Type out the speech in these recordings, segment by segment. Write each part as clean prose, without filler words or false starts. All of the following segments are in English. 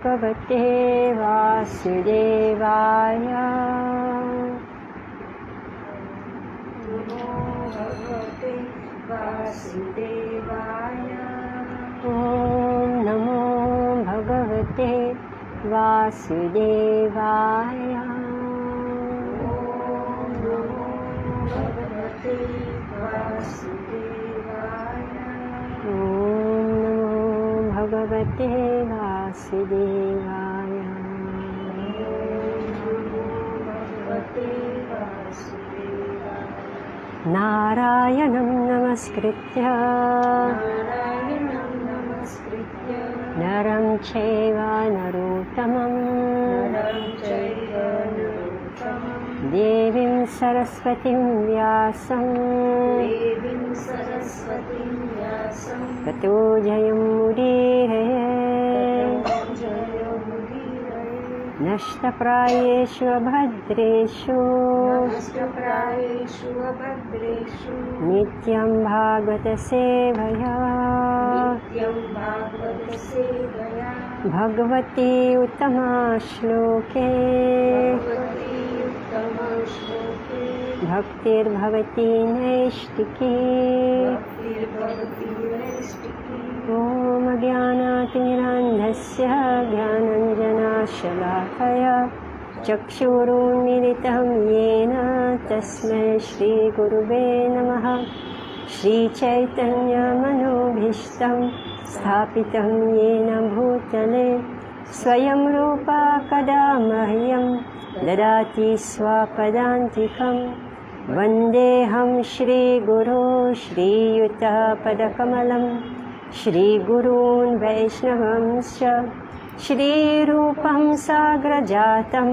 भगवते वासुदेवाय। ॐ नमो भगवते वासुदेवाय। ॐ नमो भगवते वासुदेवाय। नारायणं नमस्कृत्य नरं चैव नरोत्तमं देवीं सरस्वतीं व्यासं ततो जयमुदीरये। नष्टप्रायेषु भद्रेषु नित्यं भागवत सेवया। भगवती उत्तमा श्लोके भक्तिर्भवती नैष्टिकी। ॐ अज्ञानातिमिरान्धस्य ज्ञानञ्जनाशलाकया चक्षुरुन्मीलितं येन तस्मै श्रीगुरुवे नमः। श्रीचैतन्यमनोभीष्टं स्थापितं येन भूतले स्वयं रूपा कदा मह्यं ददाति स्वपदान्तिकं। वन्देऽहं श्रीगुरो श्रीयुतपदकमलं श्रीगुरून् वैष्णवंश्च श्रीरूपं साग्रजातं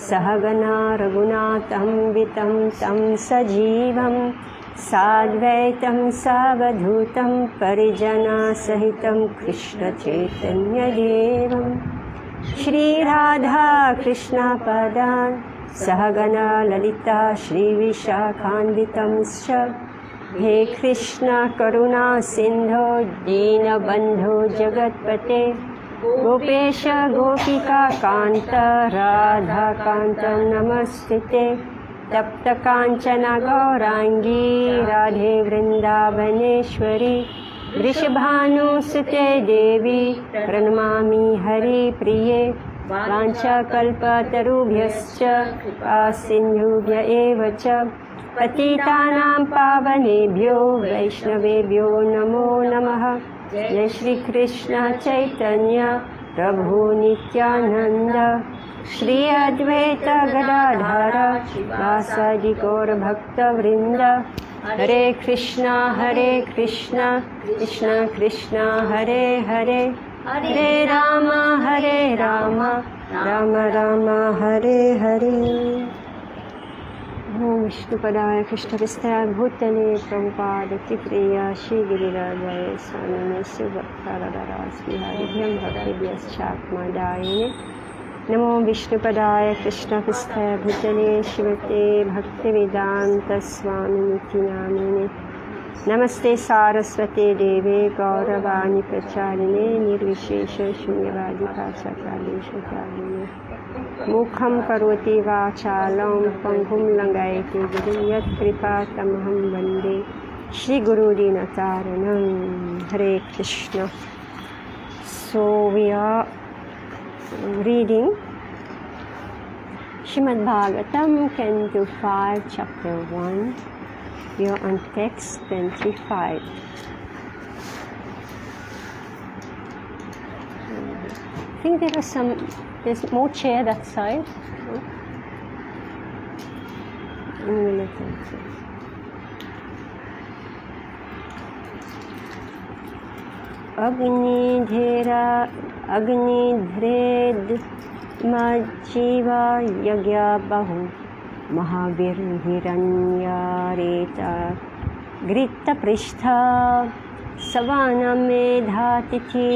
सहगना रघुनाथान्वितं तं सजीवं साद्वैतं सावधूतं परिजनसहितं कृष्णचैतन्यदेवं श्रीराधा कृष्णपदान् सहगना ललिता श्रीविशाखान्वितंश्च। हे कृष्ण करुणा सिन्धो दीनबन्धो जगत्पते गोपेश गोपिका कान्त राधाकान्त नमस्तुते। तप्त काञ्चन गौराङ्गी राधे वृन्दावनेश्वरी वृषभानुसुते देवी प्रणमामि हरिप्रिये। वाञ्छाकल्पतरुभ्यश्च कृपासिन्धुभ्य एव च पतितानां पावनेभ्यो वैष्णवेभ्यो नमो नमः। जय श्री कृष्ण चैतन्य प्रभु नित्यानंद श्री अद्वैत गदाधर वासदि गौर भक्तवृंद। हरे कृष्णा कृष्ण कृष्ण हरे हरे हरे राम राम राम हरे हरे। ओम विष्णुपदाय कृष्णहृदयाय भूतले प्रभुपादप्रिय श्रीगिरिराजाय स्वामिने सुभक्तारदारास्मिहाभ्यं भक्तिभ्यश्चात्मदायिने। नमो विष्णुपदाय कृष्णहृदयाय भूतले श्रीमते भक्तिवेदान्तस्वामिनिति नामिने। नमस्ते सारस्वते देवे गौरवाणी प्रचारिणे निर्विशेष शून्यवादी भाषाकालेशकालिने। मुखं करोति वाचालं पङ्गुं लङ्घयति गिरिं यत्कृपातमहं वन्दे श्रीगुरुदीनतारिणं। हरे Krishna. So we are reading Srimad Bhagavatam, Canto 5, Chapter 1. We are on text 25. I think there's more chair that side. अग्निध्रेद मज्जीवा यज्ञ बहु महावीर्हिरण्यारेता घृतपृष्ठा सवानमेधातिथि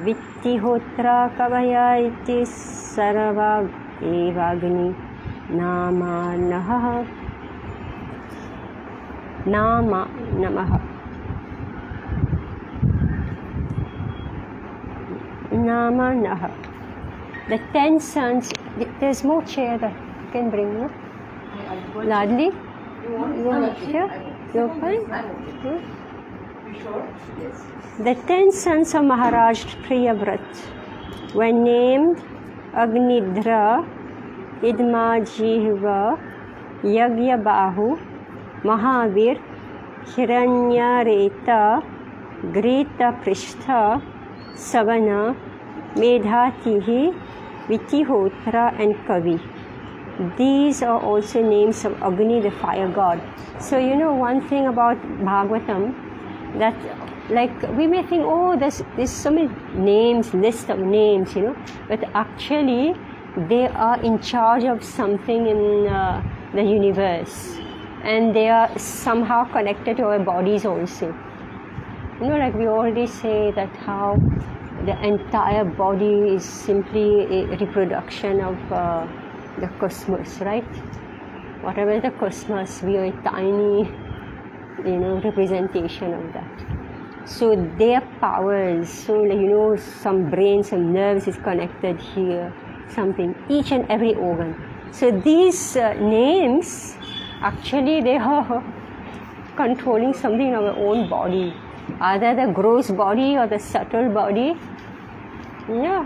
वित्तिहोत्रा कवया इति सर्वा एवाग्नि नामानः नामा नमः। Namanah. The 10 sons, there's more chair that you can bring, no? Ladli? You want here? You're fine? The 10 sons of Maharaj Priyavrat were named Agnidra, Idmajihva, Yagyabahu, Mahavir, Hiranyareta, Greta Prishtha, Savana, Medhatihi, Vitihotra, and Kavi. These are also names of Agni, the fire god. So you know one thing about Bhagavatam, that like we may think, oh, there's so many names, list of names, you know, but actually they are in charge of something in the universe, and they are somehow connected to our bodies also. You know, like we already say that how the entire body is simply a reproduction of the cosmos, right? Whatever the cosmos, we are a tiny, you know, representation of that. So their powers, so like, you know, some brain, some nerves is connected here, something, each and every organ. So these names, actually they are controlling something in our own body, either the gross body or the subtle body. Yeah,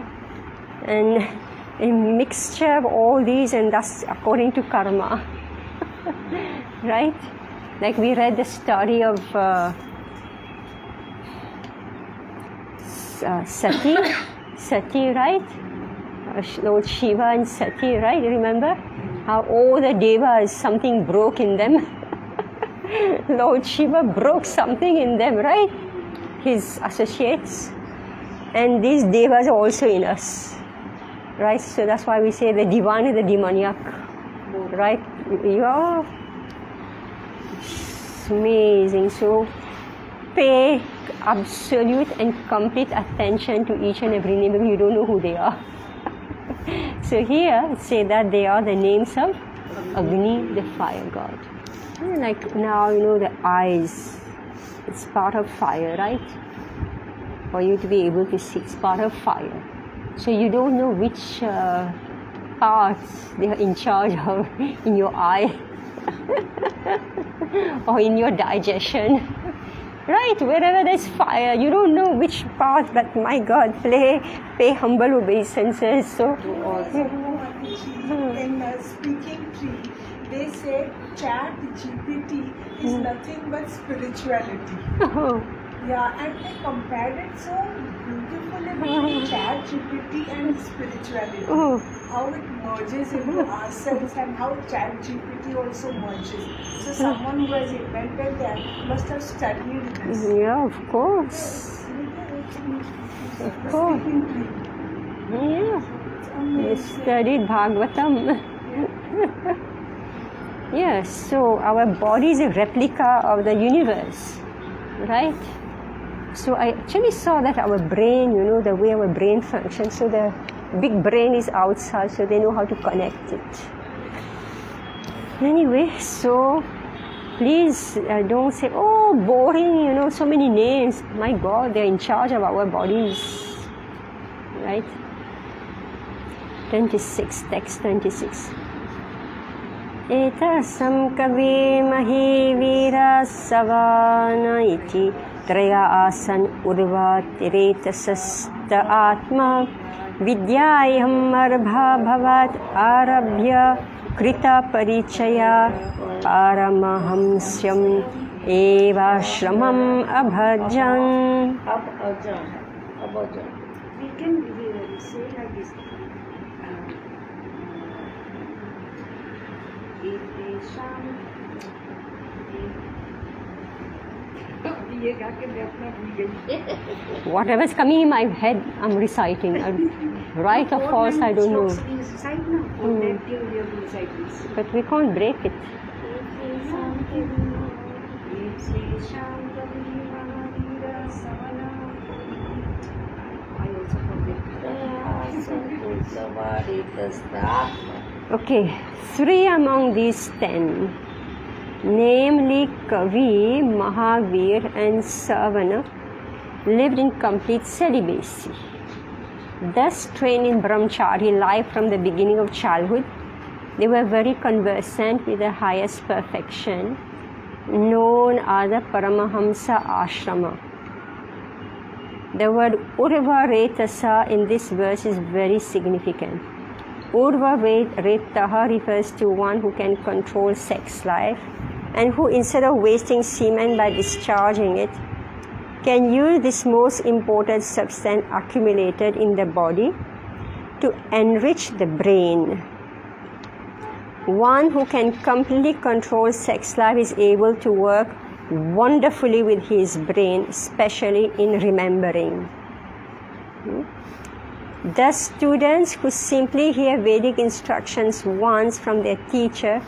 and a mixture of all these, and that's according to karma. Right? Like we read the story of Sati, right? Lord Shiva and Sati, right? Remember how all the devas, something broke in them. Lord Shiva broke something in them, right? His associates. And these devas are also in us, right? So that's why we say the divine and the demoniac, right? Yeah. It's amazing. So pay absolute and complete attention to each and every name, because you don't know who they are. So here, say that they are the names of Agni, the fire god. And like now, you know, the eyes, it's part of fire, right? For you to be able to see, it's part of fire. So you don't know which parts they are in charge of in your eye or in your digestion. Right, wherever there's fire, you don't know which part, but my God, pay humble obeisances. So, in Speaking Tree, they say Chat GPT is nothing but spirituality. Oh. Yeah, and they compared it so beautifully between Chat GPT and spirituality. Oh. How it merges into ourselves and how Chat GPT also merges. So someone who has invented that must have studied this. Yeah, of course. Of course. Yeah. We studied Bhagavatam. Yes, so our body is a replica of the universe, right? So I actually saw that our brain, you know, the way our brain functions, so the big brain is outside, so they know how to connect it. Anyway, so please don't say, oh, boring, you know, so many names. My God, they're in charge of our bodies, right? 26, text 26. Etasam kavi mahi vira savana iti traya asan urva tiretasasta atma vidyayam arbha bhavat arabhya krita parichaya paramahamsyam eva shramam abhajan. We can say like this. Whatever's coming in my head, I'm reciting. Right or false, I don't know. But we can't break it. Okay, 3 among these 10, namely Kavi, Mahavir and Savana, lived in complete celibacy. Thus trained in brahmachari life from the beginning of childhood, they were very conversant with the highest perfection, known as the Paramahamsa Ashrama. The word Urva Retasa in this verse is very significant. Urva Retaha refers to one who can control sex life and who, instead of wasting semen by discharging it, can use this most important substance accumulated in the body to enrich the brain. One who can completely control sex life is able to work wonderfully with his brain, especially in remembering. Thus, students who simply hear Vedic instructions once from their teacher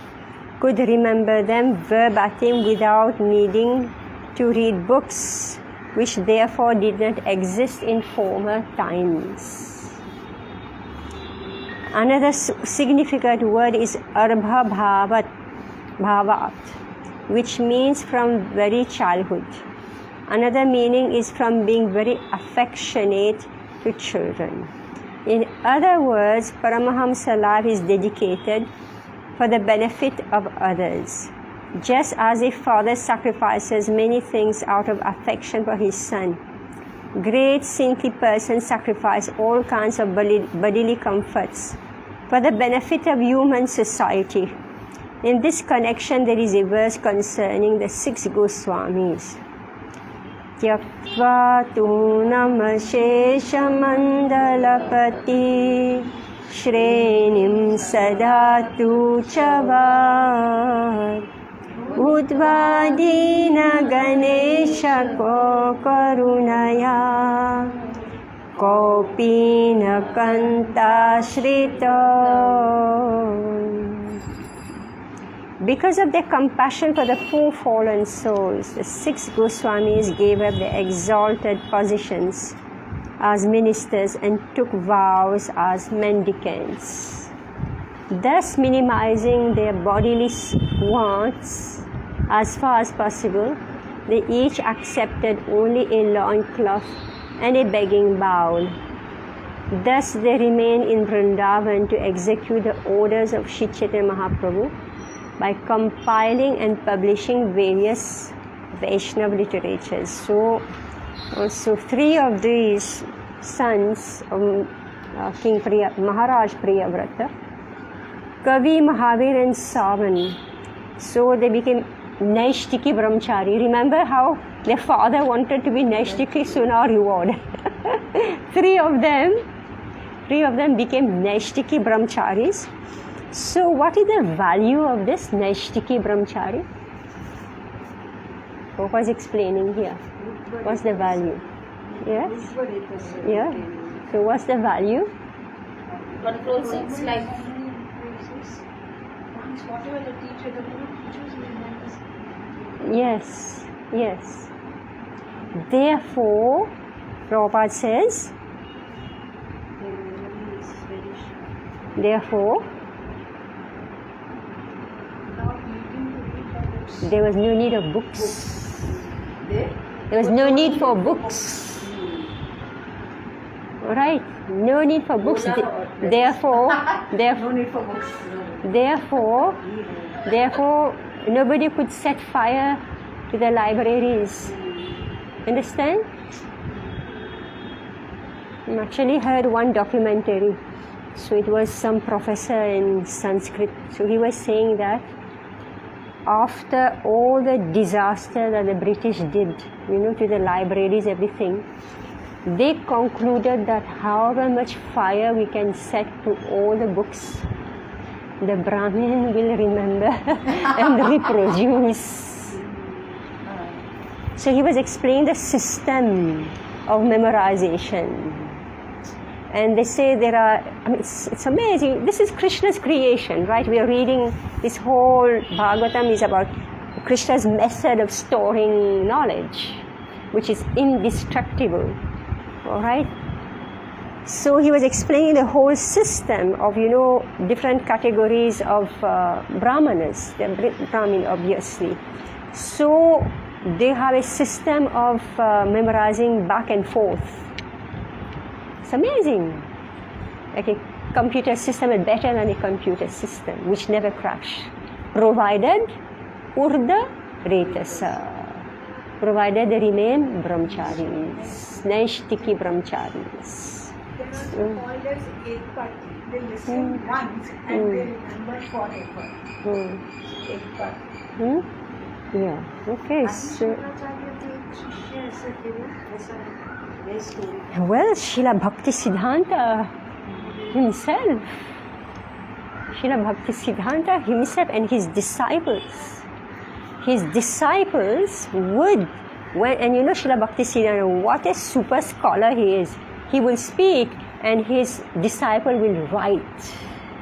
could remember them verbatim without needing to read books, which therefore did not exist in former times. Another significant word is Arbha Bhavat, which means from very childhood. Another meaning is from being very affectionate to children. In other words, Paramahamsa life is dedicated for the benefit of others. Just as a father sacrifices many things out of affection for his son, great saintly persons sacrifice all kinds of bodily comforts for the benefit of human society. In this connection, there is a verse concerning the 6 Goswamis. Tyaktva tunam sheshamandalapati shrenim sadatu chavar udvadina ganesha ko karunaya kopina kanta shrita. Because of their compassion for the poor fallen souls, the 6 Goswamis gave up their exalted positions as ministers and took vows as mendicants, thus minimizing their bodily wants as far as possible. They each accepted only a loincloth and a begging bowl. Thus they remained in Vrindavan to execute the orders of Sri Chaitanya Mahaprabhu by compiling and publishing various Vaishnava literatures. So 3 of these sons of King Maharaj Priyavrata, Kavi, Mahavir and Savan, so they became Naishtiki Brahmachari. Remember how their father wanted to be Naishtiki, so now reward. 3 of them became Naishtiki Brahmacharis. So what is the value of this Naishtiki Brahmachari? Prabhupada is explaining here. What's the value? Yes? Yeah. So what's the value? Control sex life. Whatever the teacher, the Guru teaches, remembers. Yes. Therefore, Prabhupada says, therefore, there was no need of books. There was no need for books. Right? No need for books. Therefore, No need for books. Therefore, nobody could set fire to the libraries. Understand? I actually heard one documentary. So it was some professor in Sanskrit. So he was saying that after all the disaster that the British did, to the libraries, everything, they concluded that however much fire we can set to all the books, the Brahmin will remember and reproduce. So he was explaining the system of memorization. And they say it's amazing. This is Krishna's creation, right? We are reading this whole Bhagavatam is about Krishna's method of storing knowledge, which is indestructible. All right? So he was explaining the whole system of, different categories of Brahmanas, the Brahmin obviously. So they have a system of memorizing back and forth. It's amazing. Like a computer system is better than a computer system, which never crash. Provided Urda Retasa. Provided they remain brahmacharis, naishtiki brahmacharis. They are also called as Ekpati. They listen once and they remember forever. Ekpati. Yeah, okay, so... Well, Srila Bhaktisiddhanta himself. Srila Bhaktisiddhanta himself and his disciples. His disciples would, and you know Srila Bhaktisiddhanta, what a super scholar he is. He will speak and his disciple will write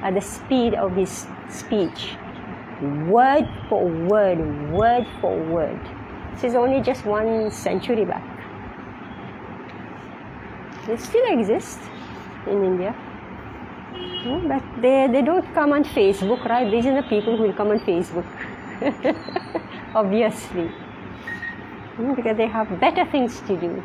at the speed of his speech. Word for word, word for word. This is only just 1 century back. They still exist in India. But they don't come on Facebook, right? These are the people who will come on Facebook. Obviously. Because they have better things to do.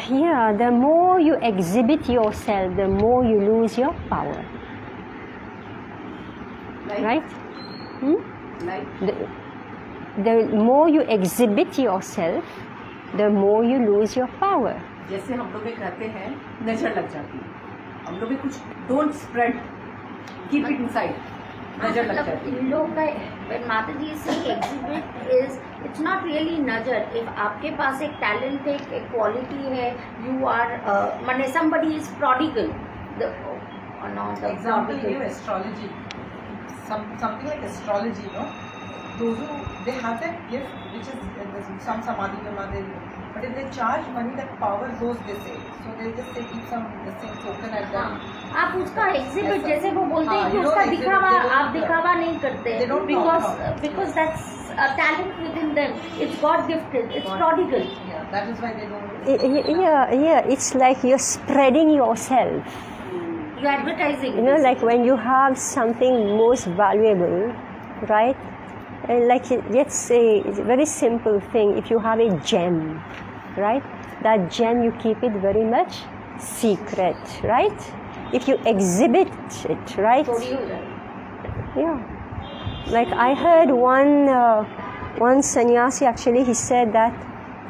Yeah, the more you exhibit yourself, the more you lose your power. Right? The more you exhibit yourself, the more you lose your power. जैसे हम लोग भी कहते हैं नजर लग जाती है, हम लोग भी कुछ don't spread, keep it inside, नजर लग जाती है. लोग का when Mataji is saying exhibit is it's not really नजर. If आपके पास एक talent है, एक quality है, you are माने somebody is prodigal. The Example give astrology, something like astrology, no? Those who they have that gift, which is some samadhi but if they charge money, that power goes this way. So they just say keep some the same token at them. आप उसका exhibit जैसे वो बोलते हैं कि उसका दिखावा आप दिखावा नहीं करते because that's a talent within them. It's God gifted. It's prodigal. Yeah, that is why they don't. Yeah. It's like you're spreading yourself. You're advertising. You know, like when you have something most valuable, right? Like let's say, it's a very simple thing. If you have a gem, right? That gem you keep it very much secret, right? If you exhibit it, right? Yeah. Like I heard one sannyasi actually, he said that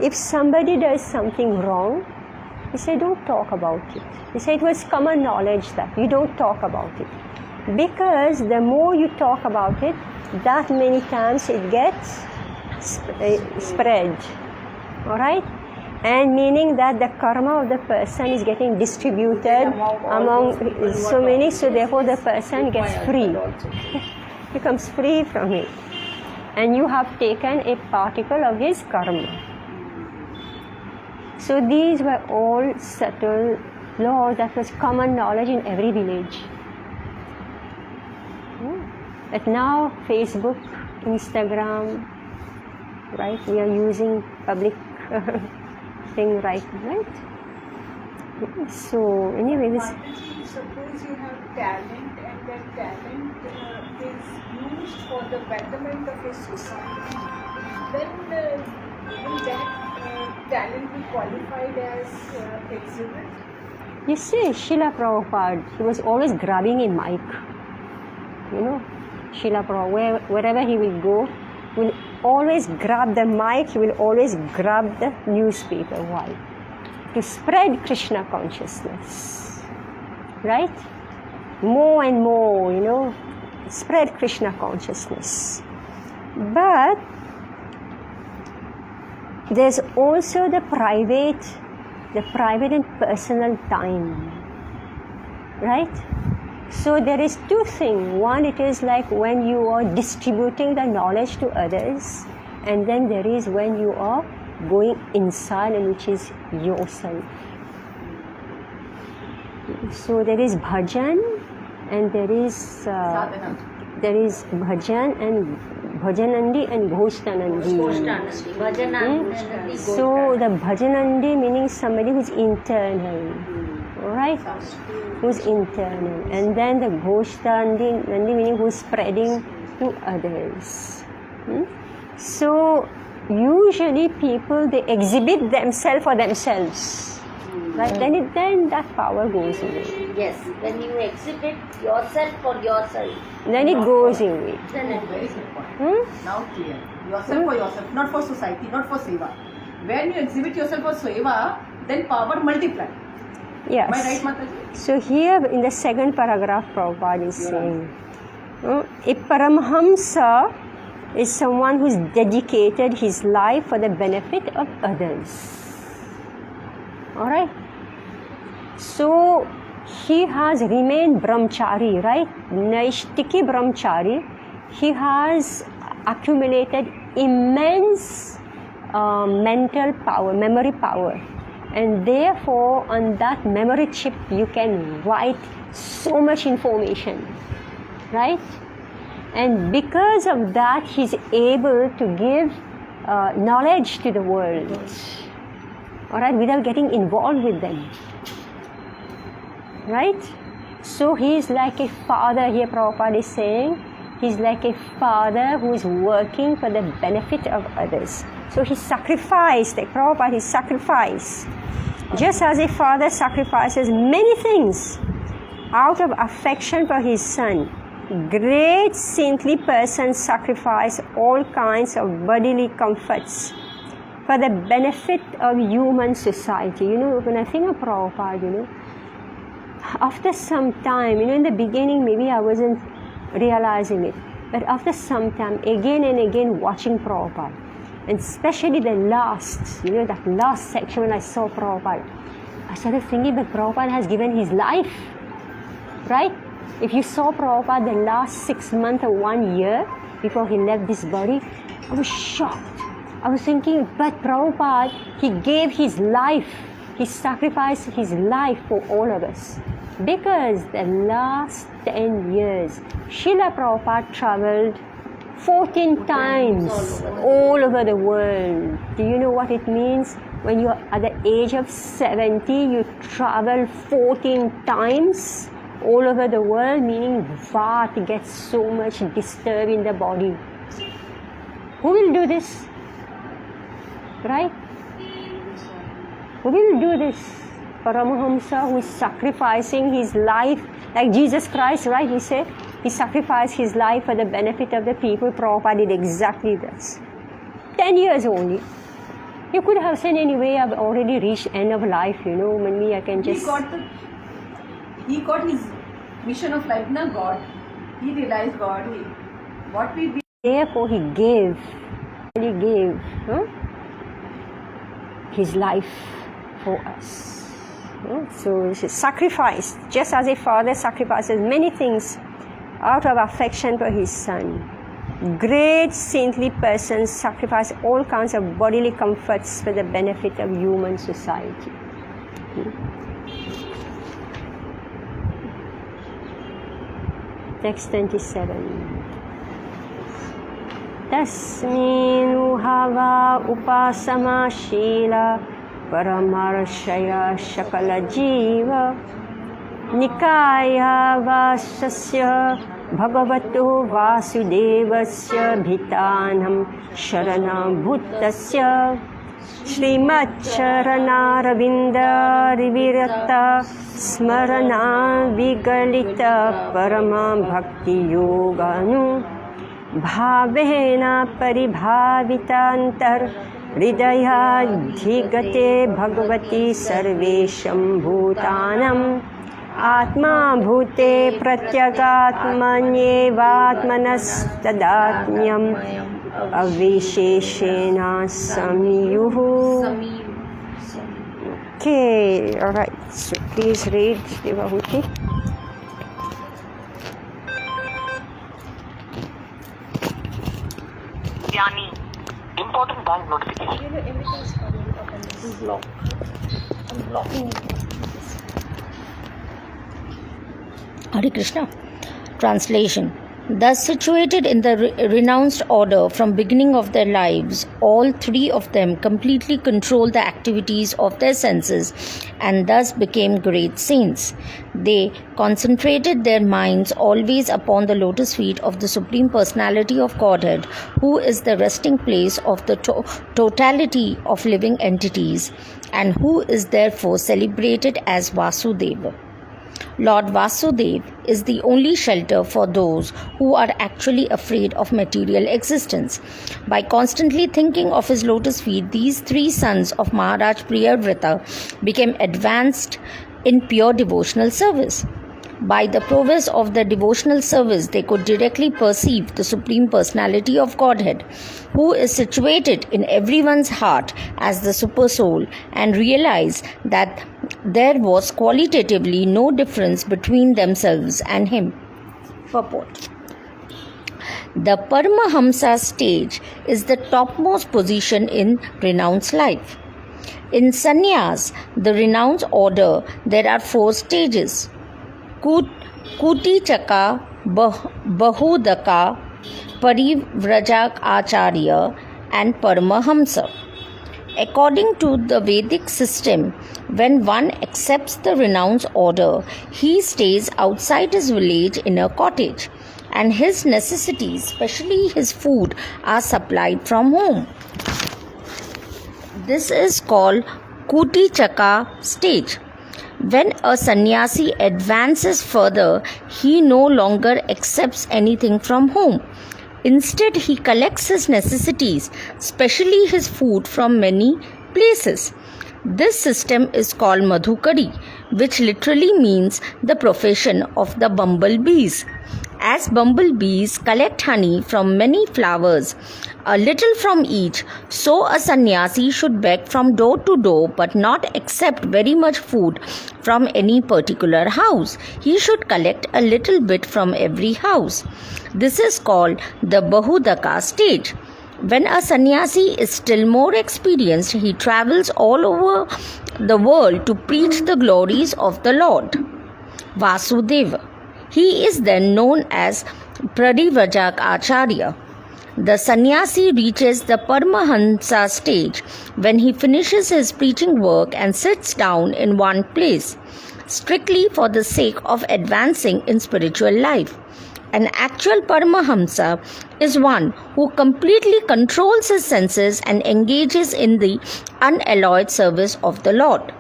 if somebody does something wrong, he said don't talk about it. He said it was common knowledge that you don't talk about it. Because the more you talk about it, that many times it gets spread. Alright? And meaning that the karma of the person is getting distributed among so many, so therefore the person gets free. Becomes free from it. And you have taken a particle of his karma. So these were all subtle laws that was common knowledge in every village. But now Facebook, Instagram, right? We are using public thing right? So anyway, this. Suppose you have talent and that talent is used for the betterment of a society, then will that talent be qualified as exhibit? You see, Srila Prabhupada, he was always grabbing a mic. You know, Srila Prabhupada, wherever he will go, will always grab the mic, he will always grab the newspaper. Why? To spread Krishna consciousness. Right? More and more, you know, spread Krishna consciousness. But there's also the private and personal time. Right? So there is two things. One, it is like when you are distributing the knowledge to others, and then there is when you are going inside, and which is yourself. So there is bhajan, and there is bhajan and bhajanandi and ghoshanandi. So the bhajanandi meaning somebody who's internal, right? Who's internal, and then the ghoshanandi meaning who's spreading to others. So usually people, they exhibit themselves for themselves. right? Then that power goes away. Yes, when you exhibit yourself for yourself, Then it goes away. then it Very goes. good point. Hmm? Now clear. Yourself for yourself, not for society, not for seva. When you exhibit yourself for seva, then power multiply. Yes. Am I right, Mataji? So here in the second paragraph, Prabhupada is saying, a Paramhamsa is someone who's dedicated his life for the benefit of others. Alright? So he has remained brahmachari, right? Naishtiki brahmachari. He has accumulated immense mental power, memory power. And therefore, on that memory chip, you can write so much information, right? And because of that, he's able to give knowledge to the world, all right, without getting involved with them, right? So he's like a father here, Prabhupada is saying. He's like a father who is working for the benefit of others. So he sacrificed, like Prabhupada, he sacrificed. Just as a father sacrifices many things out of affection for his son, great saintly persons sacrifice all kinds of bodily comforts for the benefit of human society. You know, when I think of Prabhupada, you know, after some time, you know, in the beginning maybe I wasn't realizing it, but after some time, again and again watching Prabhupada, and especially the last, you know, that last section when I saw Prabhupada, I started thinking that Prabhupada has given his life, right? If you saw Prabhupada the last 6 months or 1 year before he left this body, I was shocked. I was thinking, but Prabhupada, he gave his life, he sacrificed his life for all of us. Because the last 10 years, Srila Prabhupada traveled 14 times all over the world. Do you know what it means? When you're at the age of 70, you travel 14 times all over the world, meaning Vata gets so much disturbed in the body. Who will do this? Right? Who will do this? Paramahamsa, who is sacrificing his life, like Jesus Christ, right? He said, he sacrificed his life for the benefit of the people. Prabhupada did exactly this. 10 years only. You could have said, anyway, I've already reached end of life, you know, maybe I can just... He got his mission of life, not God. He realized God. What we be. Therefore, he gave his life for us. So he sacrificed, just as a father sacrifices many things out of affection for his son. Great saintly persons sacrifice all kinds of bodily comforts for the benefit of human society. Text 27. Tasminu hava upasama shila paramarshaya shakala jiva nikaya vasasya bhagavato vasudevasya bhitanam sharanam bhuttasya Srimacharana Rivirata Smarana Vigalita Parama Bhakti Yoganu Bhavena Paribhavitantar Hridaya Dhigate Bhagavati Sarvesham Bhutanam Atma Bhute Pratyagatmanyevatmanas Tadatmyam Avisheshena Samyuhu. Okay, alright. So please read Devahuti. Yani, important bank notification. You know, everything is coming up on this. I'm blocking it. Hare Krishna. Translation. Thus situated in the renounced order from beginning of their lives, all three of them completely controlled the activities of their senses and thus became great saints. They concentrated their minds always upon the lotus feet of the Supreme Personality of Godhead, who is the resting place of the totality of living entities and who is therefore celebrated as Vasudeva. Lord Vasudev is the only shelter for those who are actually afraid of material existence. By constantly thinking of his lotus feet, these three sons of Maharaj Priyavrata became advanced in pure devotional service. By the prowess of the devotional service, they could directly perceive the Supreme Personality of Godhead, who is situated in everyone's heart as the Super Soul, and realize that there was qualitatively no difference between themselves and him. Purport. The Paramahamsa stage is the topmost position in renounced life. In sannyas, the renounced order, there are 4 stages: Kuti Chaka, Bahudaka, Parivrajak Acharya, and Paramahamsa. According to the Vedic system, when one accepts the renounced order, he stays outside his village in a cottage, and his necessities, especially his food, are supplied from home. This is called Kuti Chaka stage. When a sannyasi advances further, he no longer accepts anything from home. Instead, he collects his necessities, especially his food, from many places. This system is called Madhukari, which literally means the profession of the bumblebees. As bumblebees collect honey from many flowers, a little from each, so a sannyasi should beg from door to door but not accept very much food from any particular house. He should collect a little bit from every house. This is called the Bahudaka stage. When a sannyasi is still more experienced, he travels all over the world to preach the glories of the Lord Vasudeva. He is then known as Parivrajak Acharya. The sannyasi reaches the Paramahamsa stage when he finishes his preaching work and sits down in one place, strictly for the sake of advancing in spiritual life. An actual Paramahamsa is one who completely controls his senses and engages in the unalloyed service of the Lord.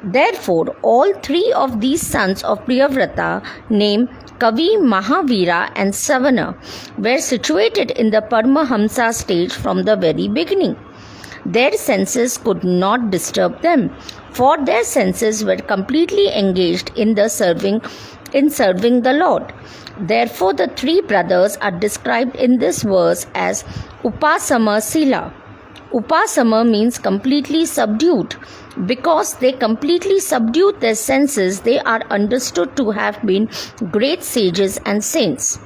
Therefore, all 3 of these sons of Priyavrata, named Kavi, Mahavira and Savana, were situated in the Paramahamsa stage from the very beginning. Their senses could not disturb them, for their senses were completely engaged in serving the Lord. Therefore, the 3 brothers are described in this verse as Upasama Sila. Upasama means completely subdued. Because they completely subdued their senses, they are understood to have been great sages and saints.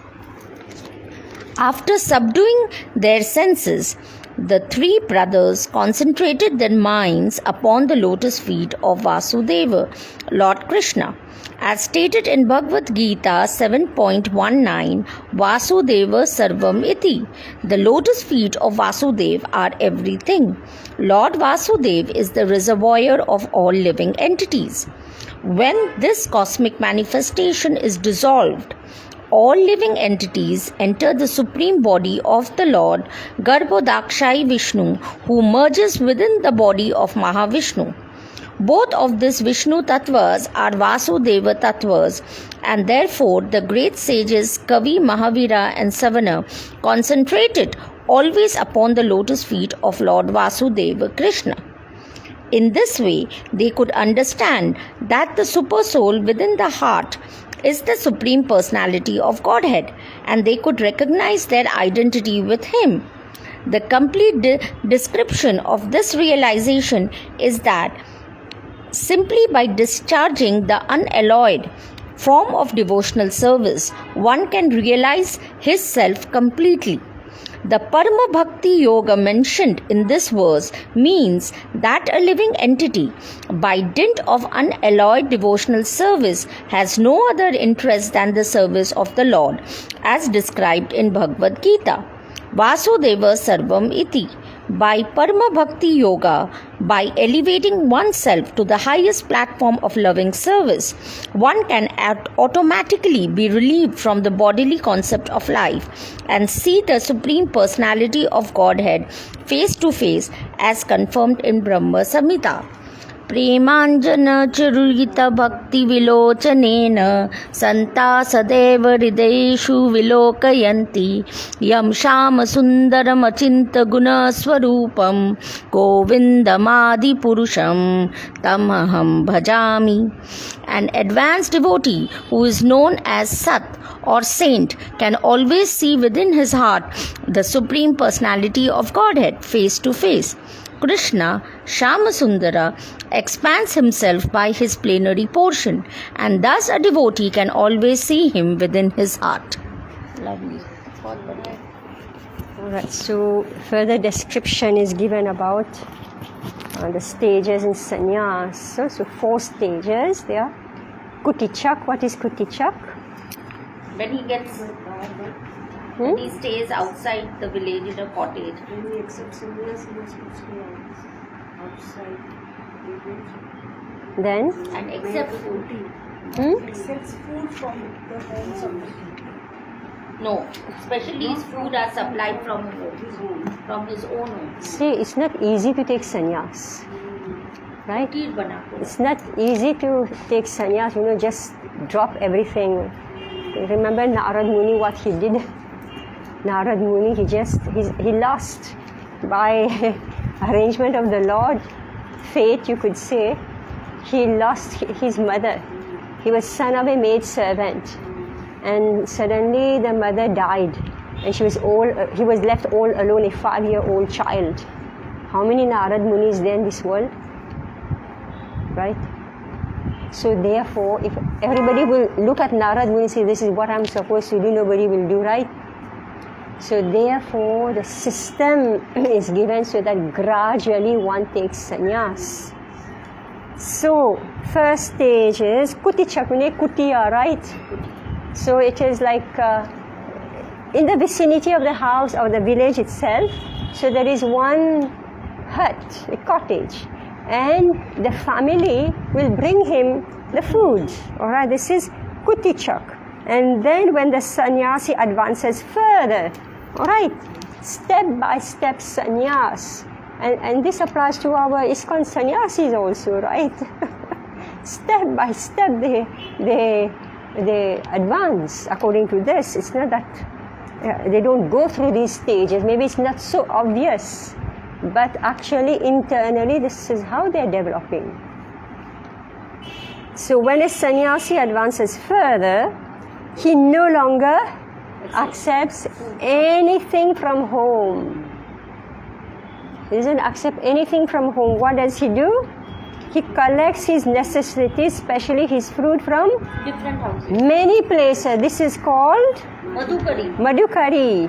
After subduing their senses, the 3 brothers concentrated their minds upon the lotus feet of Vasudeva, Lord Krishna. As stated in Bhagavad Gita 7.19, Vasudeva Sarvam Iti. The lotus feet of Vasudeva are everything. Lord Vasudeva is the reservoir of all living entities. When this cosmic manifestation is dissolved, all living entities enter the supreme body of the Lord Garbhodakshai Vishnu, who merges within the body of Mahavishnu. Both of these Vishnu Tattvas are Vasudeva Tattvas, and therefore the great sages Kavi, Mahavira and Savana concentrated always upon the lotus feet of Lord Vasudeva Krishna. In this way, they could understand that the Super Soul within the heart is the Supreme Personality of Godhead, and they could recognize their identity with Him. The complete description of this realization is that simply by discharging the unalloyed form of devotional service, one can realize his self completely. The Parama Bhakti Yoga mentioned in this verse means that a living entity, by dint of unalloyed devotional service, has no other interest than the service of the Lord, as described in Bhagavad Gita. Vasudeva Sarvam Iti. By Parama Bhakti Yoga, by elevating oneself to the highest platform of loving service, one can automatically be relieved from the bodily concept of life and see the Supreme Personality of Godhead face to face, as confirmed in Brahma Samhita. प्रेमाञ्जन चिरुयित भक्ति विलोचनेन सन्ता सदैव हृदयेषु विलोकयन्ति यं श्यामसुन्दरमचिन्त गुणस्वरूपं गोविन्दमादिपुरुषं तमहं भजामि. An advanced devotee who is known as Sat or saint can always see within his heart the Supreme Personality of Godhead face to face. Krishna, Shyamasundara, expands himself by his plenary portion, and thus a devotee can always see him within his heart. Lovely. Alright, so further description is given about the stages in sannyas. So 4 stages there. Kutichak, what is Kutichak? When he gets, when he stays outside the village in a cottage. When he accepts sannyas, he must stay outside the village. Then? And accept food. Accepts food from the homes of the people. No, especially his food are supplied from home, from his own home. See, it's not easy to take sannyas. Right? It's not easy to take sannyas, just drop everything. Remember Narad Muni, what he did? Narad Muni, he lost by arrangement of the Lord, fate you could say, he lost his mother. He was son of a maid servant, and suddenly the mother died, and he was left all alone, a 5-year-old child. How many Narad Munis there in this world? Right? So therefore, if everybody will look at Narad Muni and say, this is what I'm supposed to do, nobody will do, right? So therefore, the system is given so that gradually one takes sannyas. So, first stage is Kutichakune Kutiya, right? So it is like in the vicinity of the house or the village itself. So there is one hut, a cottage, and the family will bring him the food. Alright, this is Kutichak. And then when the sannyasi advances further, alright, step by step sannyas. And this applies to our ISKCON sannyasis also, right? Step by step they advance according to this. It's not that they don't go through these stages. Maybe it's not so obvious, but actually internally this is how they're developing. So when a sannyasi advances further, he no longer accepts anything from home. He doesn't accept anything from home. What does he do? He collects his necessities, especially his fruit, from Different houses. many places. This is called Madhukari. Madhukari.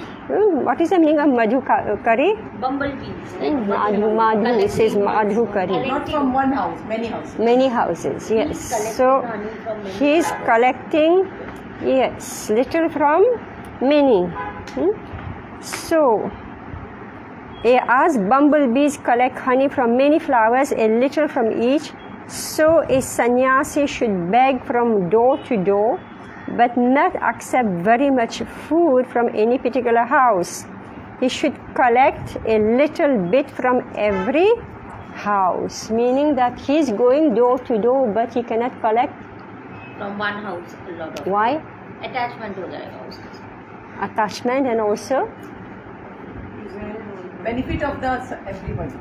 What is the meaning of Madhukari? Bumblebees. Madhu. This is Madhukari. Not from one house, many houses. Many houses, yes. So he is collecting, yes, little from many. So, as bumblebees collect honey from many flowers, a little from each, so a sannyasi should beg from door to door, but not accept very much food from any particular house. He should collect a little bit from every house, meaning that he is going door to door, but he cannot collect. From one house, a lot of. Why? Attachment to their houses. Attachment, and also Benefit of everybody.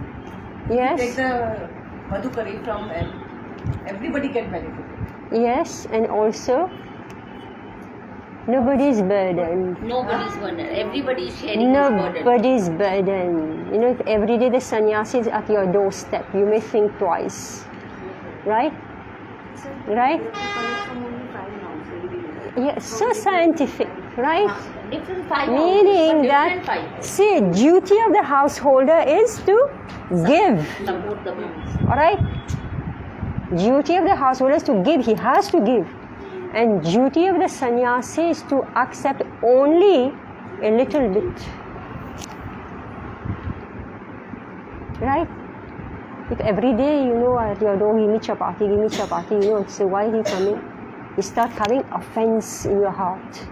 yes. Take the Madhukari from everybody get benefit. Yes, and also nobody's burden. Nobody's burden. Everybody is sharing his burden. Nobody's burden. Every day the sannyasi is at your doorstep. You may think twice. Right? Right? Yes, so scientific. right? Different 5 Meaning houses, that, different 5. see, duty of the householder is to give. Support the moms. Alright? Duty of the householder is to give, he has to give. And duty of the sannyasi is to accept only a little bit. Right? If every day, at your door, give me chapati, so why is he coming? You start having offense in your heart.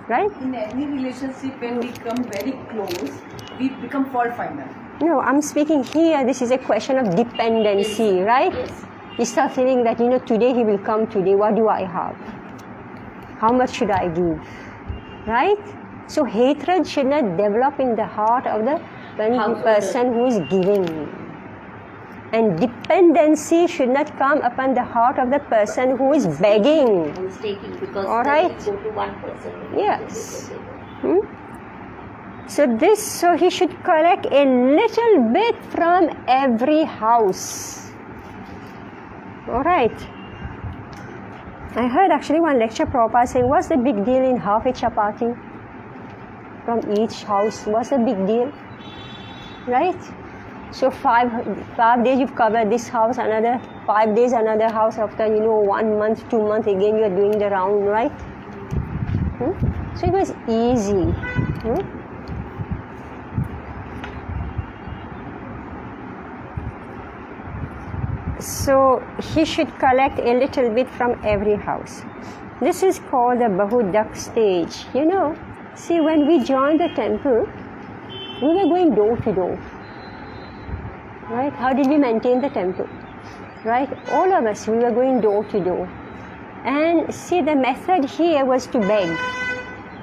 Right? In any relationship, when we come very close, we become fault finder. No, I'm speaking here, this is a question of dependency, right? Yes. You start feeling that, today he will come today, what do I have? How much should I give? Right? So hatred should not develop in the heart of the person who is giving. And dependency should not come upon the heart of the person who is begging. Who's taking, because All then right. it go to one person. Yes. So he should collect a little bit from every house. All right. I heard actually one lecture Prabhupada saying, what's the big deal in half a chapati from each house? What's the big deal? Right? So 5 days you've covered this house, another 5 days another house, after 1 month, 2 months again you are doing the round, right? So it was easy. So he should collect a little bit from every house. This is called the Bahudak stage. See, when we joined the temple, we were going door to door. Right? How did we maintain the temple? Right? All of us, we were going door to door. And see, the method here was to beg.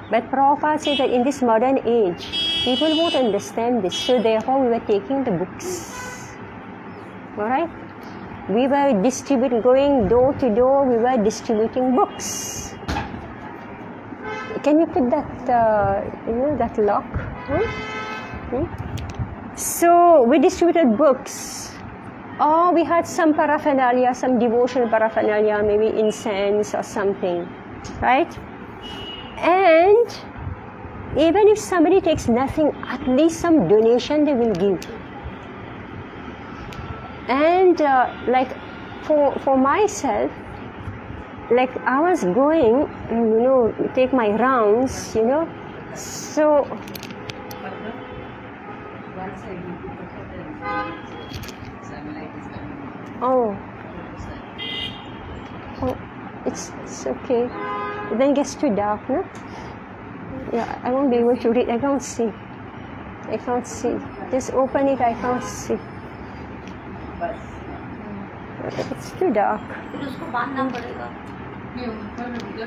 But Prabhupada said that in this modern age, people won't understand this. So therefore, we were taking the books. Alright? We were going door to door, we were distributing books. Can you put that, that lock? So we distributed books. Or we had some paraphernalia, some devotional paraphernalia, maybe incense or something. Right? And even if somebody takes nothing, at least some donation they will give. And for myself, I was going, take my rounds, so oh, it's okay. Then it gets too dark, no? Yeah, I won't be able to read. I can't see. Just open it, I can't see. It's too dark.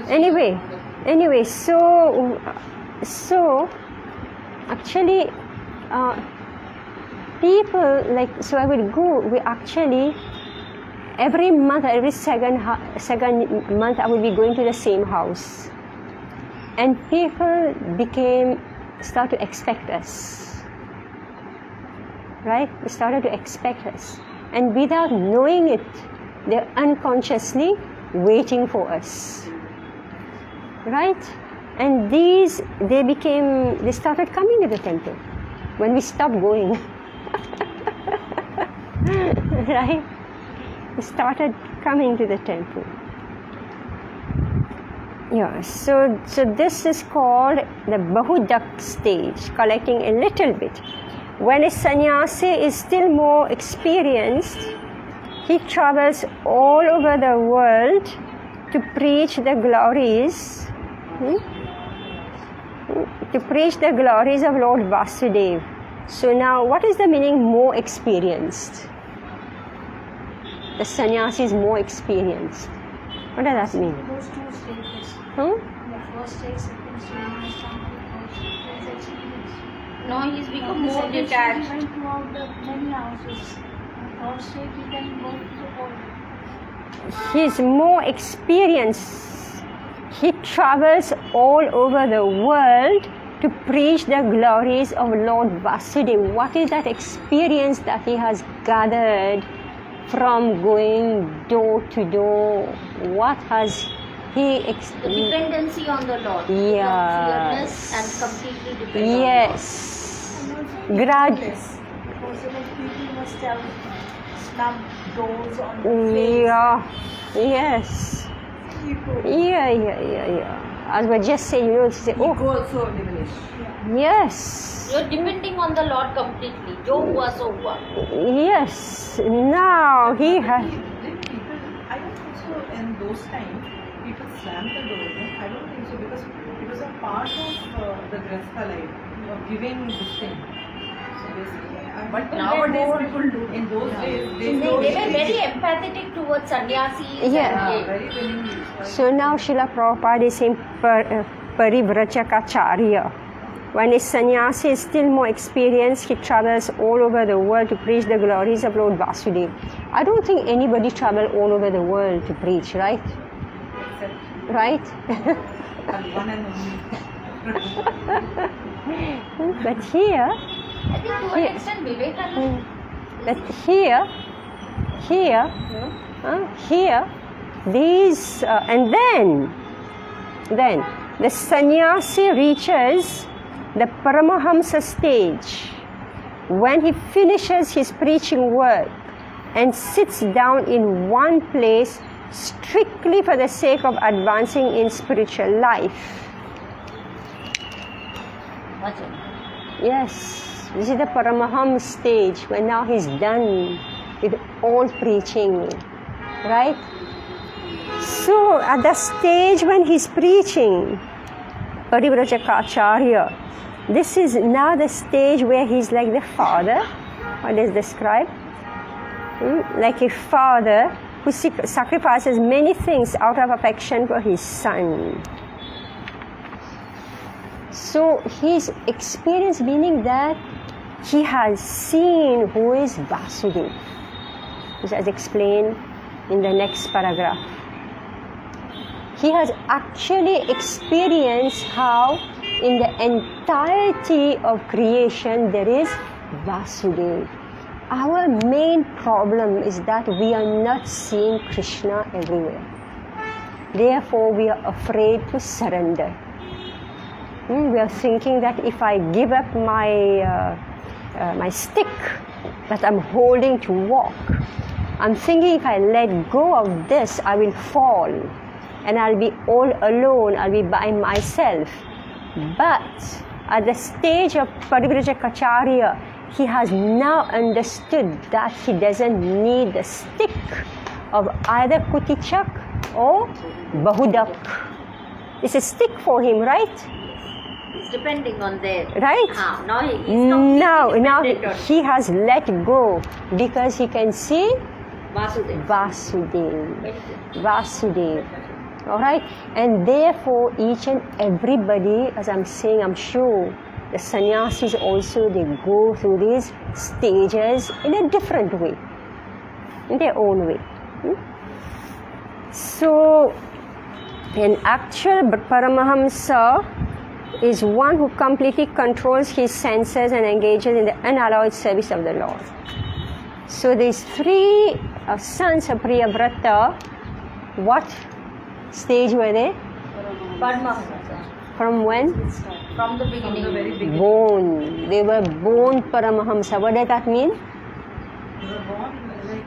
Anyway, so actually, people so I would go. We actually every month, every second month, I would be going to the same house, and people start to expect us. Right? They started to expect us. And without knowing it, they're unconsciously waiting for us. Right? And they started coming to the temple when we stopped going. Right? They started coming to the temple. Yeah, so this is called the Bahudak stage, collecting a little bit. When a sannyasi is still more experienced, he travels all over the world to preach the glories, of Lord Vasudeva. So now, what is the meaning more experienced? The sannyasi is more experienced. What does that mean? Those 2 stages. Hmm? The first stage, second stage, No, he's become the more second detached. stage, he went throughout the many houses. The third stage, he can go to the world. He is more experienced. He travels all over the world to preach the glories of Lord Vasudeva. What is that experience that he has gathered from going door to door? What has The dependency on the Lord. Yes. Fearless and completely dependent Yes. Because people must have slammed doors on the face. Yeah. Yes. Ego. Yeah. I was just saying, to say, oh, Ego also diminished. yes. You're depending on the Lord completely. Jo hua so hua. Yes. Now he has. Did people, I don't think so in those times, people slammed the door, no? I don't think so because it was a part of the Grastha life, of giving this thing. So basically, but nowadays people do. In those days, They were very empathetic towards sannyasis. Yeah. And, very willingly. So now Srila Prabhupada is saying Parivrajacharya. When a sannyasi is still more experienced, he travels all over the world to preach the glories of Lord Vasudeva. I don't think anybody travels all over the world to preach, right? Except Right? one and only. But here, I think to an extent Vivekananda. but here, these, and then the sannyasi reaches the Paramahamsa stage when he finishes his preaching work and sits down in one place strictly for the sake of advancing in spiritual life. Yes, this is the Paramaham stage when now he's done with all preaching, right? So at the stage when he's preaching, Parivrajacharya, this is now the stage where he's like the father, what is described? Like a father who sacrifices many things out of affection for his son. So his experience meaning that he has seen who is Vasudeva, which is explained in the next paragraph. He has actually experienced how in the entirety of creation there is Vasudeva. Our main problem is that we are not seeing Krishna everywhere. Therefore, we are afraid to surrender. We are thinking that if I give up my stick that I'm holding to walk, I'm thinking if I let go of this, I will fall and I'll be all alone, I'll be by myself. But at the stage of Parivrajacharya, he has now understood that he doesn't need the stick of either Kutichak or Bahudak. It's a stick for him, right? He's depending on their. Right? Now he's completely Now dependent on he has let go because he can see Vasudeva. Vasudeva. Alright? And therefore each and everybody, as I'm saying, I'm sure the sannyasis also, they go through these stages in a different way, in their own way. So an actual Paramahamsa is one who completely controls his senses and engages in the unalloyed service of the Lord. So these three sons of Priyavrata, what stage were they? Paramahamsa. From when? From the beginning. From the very beginning. Born. They were born Paramahamsa. What does that mean? They were born like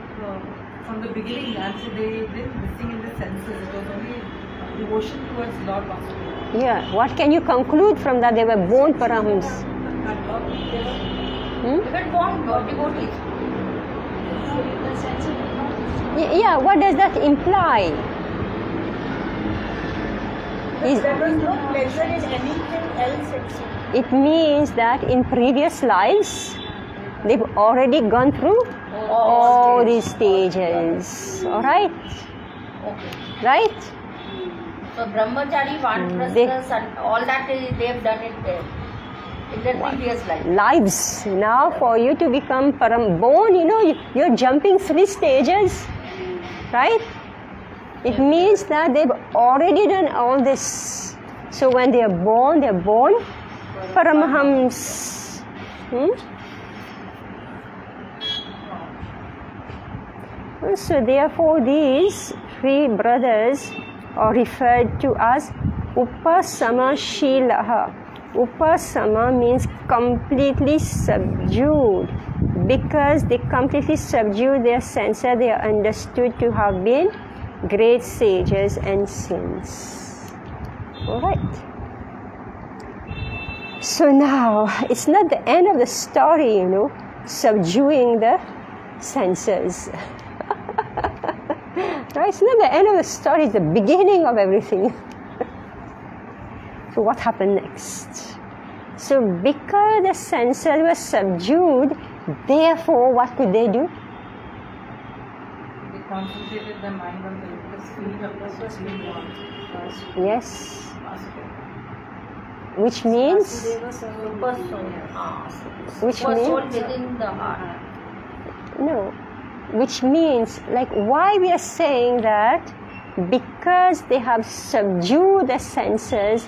from the beginning, actually they didn't missing in the senses. It was only devotion towards Lord Vasudeva. Yeah. What can you conclude from that? They were born Paramahamsa. They were born devotees. Yeah. What does that imply? There was no pleasure in anything else except. It means that in previous lives, they've already gone through all these stages. Alright? Okay. Right? So Brahmachari, Vanaprastha, and all that they have done it there in their previous life. Lives. Now for you to become born, you're jumping 3 stages. Right? It means that they've already done all this. So when they are born Paramahams. So therefore these 3 brothers or referred to as Upasama-shilaha. Upasama means completely subdued. Because they completely subdued their senses, they are understood to have been great sages and saints. Alright. So now, it's not the end of the story, subduing the senses. Right? It's not the end of the story, it's the beginning of everything. So what happened next? So because the senses were subdued, therefore what could they do? They concentrated their mind on the lotus feet of the Supreme Lord. Yes. Which means? Which means? within the heart. No. Which means, like, why we are saying that? Because they have subdued the senses,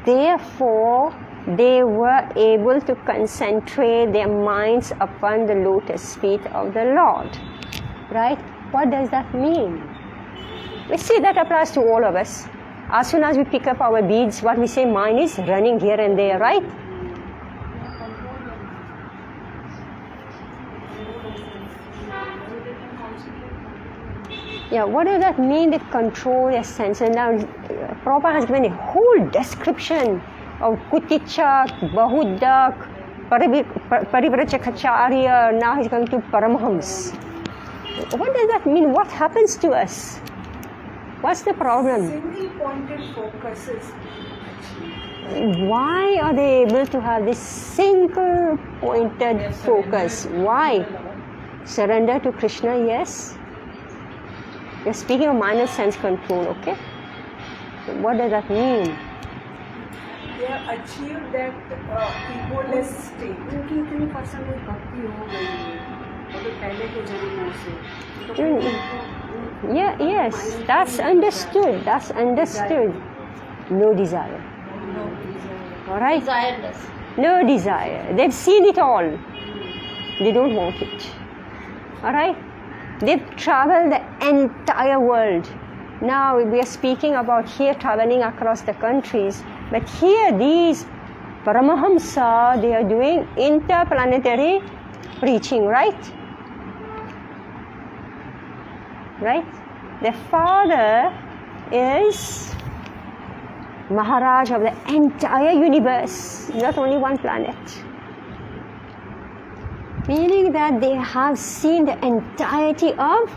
therefore they were able to concentrate their minds upon the lotus feet of the Lord. Right? What does that mean? We see that applies to all of us. As soon as we pick up our beads, what we say, mind is running here and there, right? Yeah, what does that mean? They control their senses. Now, Prabhupada has given a whole description of Kutichak, Bahudak, Parivrachakacharya. Now he's going to Paramahams. What does that mean? What happens to us? What's the problem? Single-pointed focuses. Why are they able to have this single-pointed focus? Why? Surrender to Krishna, yes. You're speaking of minor sense control, okay? So what does that mean? They have achieved that egoless state. क्योंकि इतनी percentage भक्ति हो गई है वो तो पहले के जन्मों से तो Yeah, yes, that's understood. That's understood. No desire. All right? Desireless. No desire. They've seen it all. They don't want it. All right? They've traveled the entire world. Now we are speaking about here traveling across the countries. But here these Paramahamsa, they are doing interplanetary preaching, right? Right? Their father is Maharaj of the entire universe, not only one planet. Meaning that they have seen the entirety of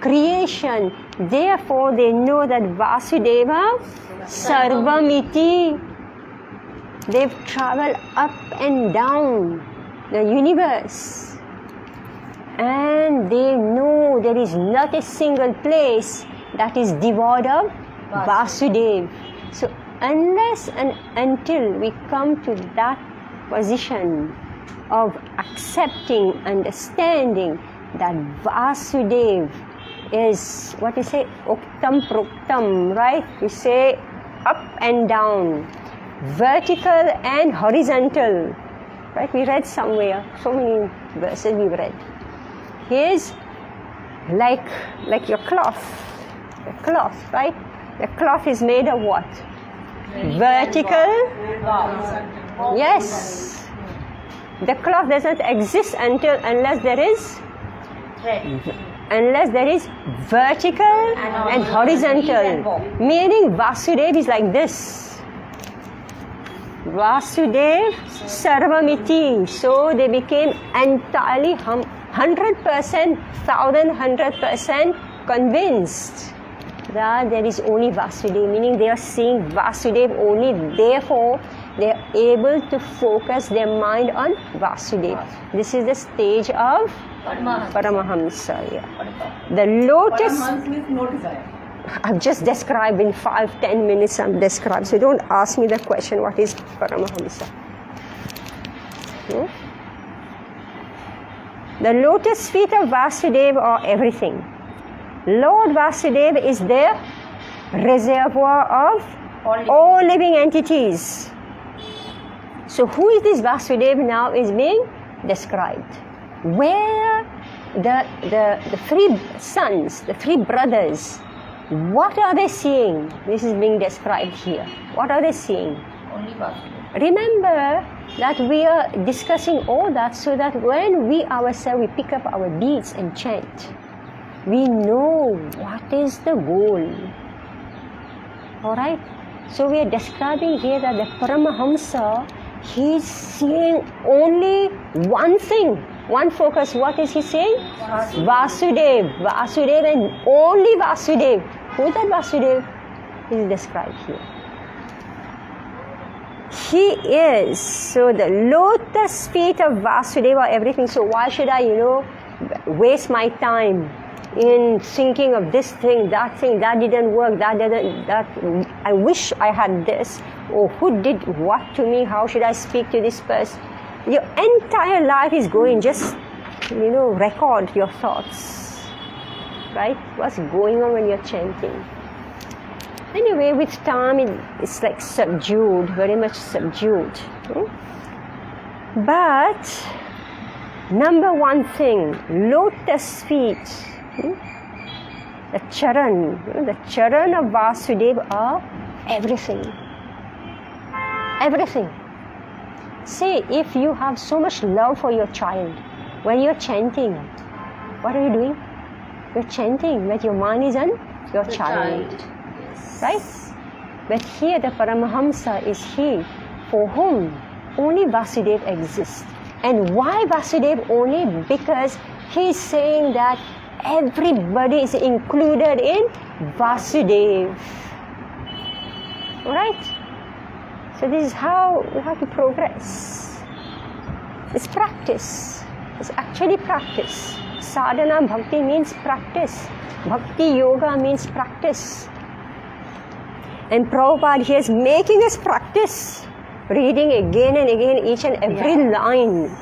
creation. Therefore, they know that Vasudeva Sarvamiti. They've traveled up and down the universe. And they know there is not a single place that is devoid of Vasudeva. So, unless and until we come to that position of accepting, understanding that Vasudeva is what we say, Uktam Pruktam, right? We say up and down, vertical and horizontal, right? We read somewhere, so many verses we've read. Here's like your cloth, the cloth, right? The cloth is made of what? Vertical. Yes. The cloth doesn't exist unless there is vertical and horizontal. Meaning Vasudeva is like this. Vasudeva Sarvamiti. So they became entirely 100%, 100% convinced that there is only Vasudeva, meaning they are seeing Vasudeva only, therefore they are able to focus their mind on Vasudeva. This is the stage of Paramahamsa. Yeah. The lotus. Paramahamsa means no desire. I've just described in 5-10 minutes. I've described. So don't ask me the question, what is Paramahamsa? The lotus feet of Vasudeva are everything. Lord Vasudeva is the reservoir of all living entities. So who is this Vasudeva now is being described. Where the three sons, the three brothers What are they seeing? This is being described here. What are they seeing? Only Vasudeva. Remember that we are discussing all that so that when we ourselves we pick up our beads and chant, we know what is the goal. Alright? So we are describing here that the Paramahamsa, he is seeing only one thing, one focus. What is he saying? Vasudev. Vasudev and only Vasudev. Who is that Vasudev? Is described here. He is, so the lotus feet of Vasudeva, everything. So why should I, waste my time in thinking of this thing, that didn't work, that I wish I had this, or who did what to me, how should I speak to this person? Your entire life is going, just, record your thoughts, right? What's going on when you're chanting. Anyway, with time, it's like subdued, very much subdued. But, number one thing, lotus feet, the charan, the charan of Vasudeva are everything. Everything. Say, if you have so much love for your child, when you're chanting, what are you doing? You're chanting, but your mind is on your child. Right? But here the Paramahamsa is he for whom only Vasudeva exists. And why Vasudeva only? Because he is saying that everybody is included in Vasudeva. Alright? So this is how we have to progress. It's practice. It's actually practice. Sadhana bhakti means practice. Bhakti yoga means practice. And Prabhupada here is making us practice, reading again and again each and every line.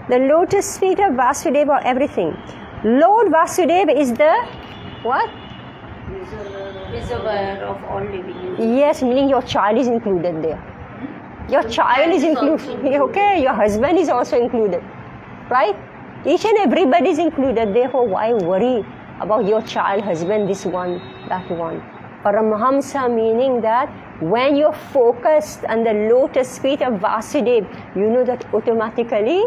The lotus feet of Vasudeva, everything. Lord Vasudeva is the what? Preserver of all living. Yes, meaning your child is included there. Your child is included. Okay, your husband is also included. Right? Each and everybody is included. Therefore, why worry about your child, husband, this one, that one? Paramahamsa meaning that when you're focused on the lotus feet of Vasudeva, you know that automatically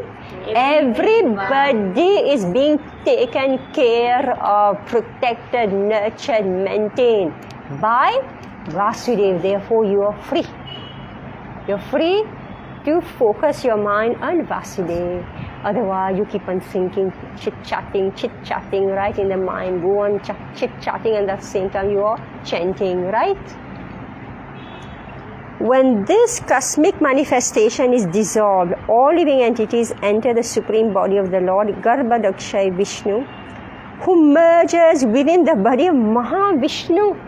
everybody is being taken care of, protected, nurtured, maintained by Vasudeva. Therefore, you are free. You're free to focus your mind on Vasudeva. Otherwise, you keep on thinking, chit-chatting, right, in the mind. Go on chit-chatting and at the same time you are chanting, right? When this cosmic manifestation is dissolved, all living entities enter the supreme body of the Lord, Garbhadakshay Vishnu, who merges within the body of Mahavishnu.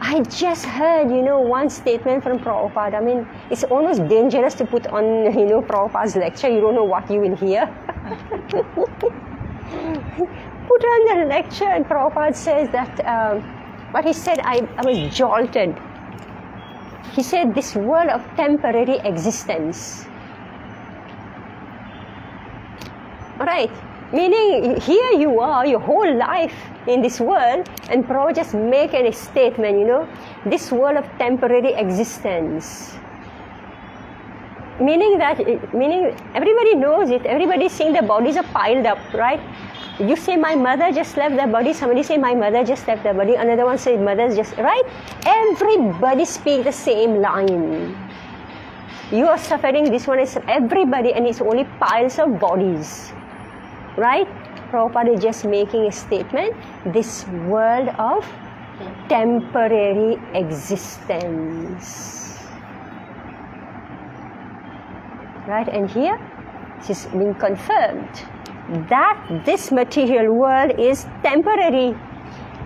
I just heard, one statement from Prabhupada. I mean, it's almost dangerous to put on, Prabhupada's lecture. You don't know what you will hear. Put on the lecture and Prabhupada says that, what he said, I was jolted. He said, this world of temporary existence. Right? Meaning, here you are, your whole life in this world, and Prabhupada just make a statement, this world of temporary existence. Meaning everybody knows it, everybody is seeing the bodies are piled up, right? You say, my mother just left the body, somebody say, my mother just left the body, another one says, mother's just, right? Everybody speaks the same line. You are suffering, this one is everybody, and it's only piles of bodies. Right? Prabhupada is just making a statement, this world of temporary existence. Right? And here, it is being confirmed that this material world is temporary.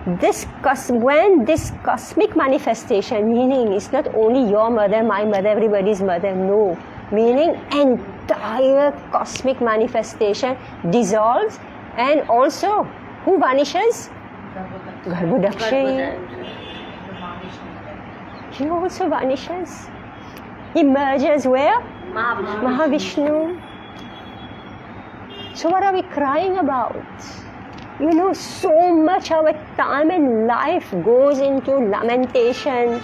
When this cosmic manifestation, meaning it's not only your mother, my mother, everybody's mother, no. Meaning entire cosmic manifestation dissolves, and also who vanishes? Garbhadakshay. He also vanishes. He merges where? Mahavishnu. So what are we crying about? You know, so much our time and life goes into lamentation,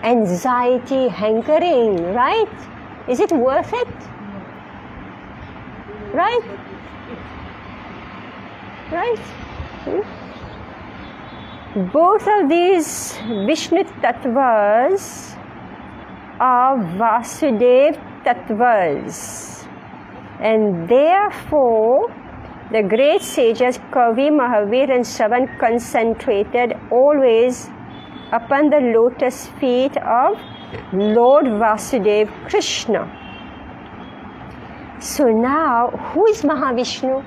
anxiety, hankering, right? Is it worth it? Right? Right? Both of these Vishnu Tattvas are Vasudev Tattvas, and therefore the great sages Kavi, Mahavir and Shravan concentrated always upon the lotus feet of Lord Vasudev Krishna. So now, who is Mahavishnu?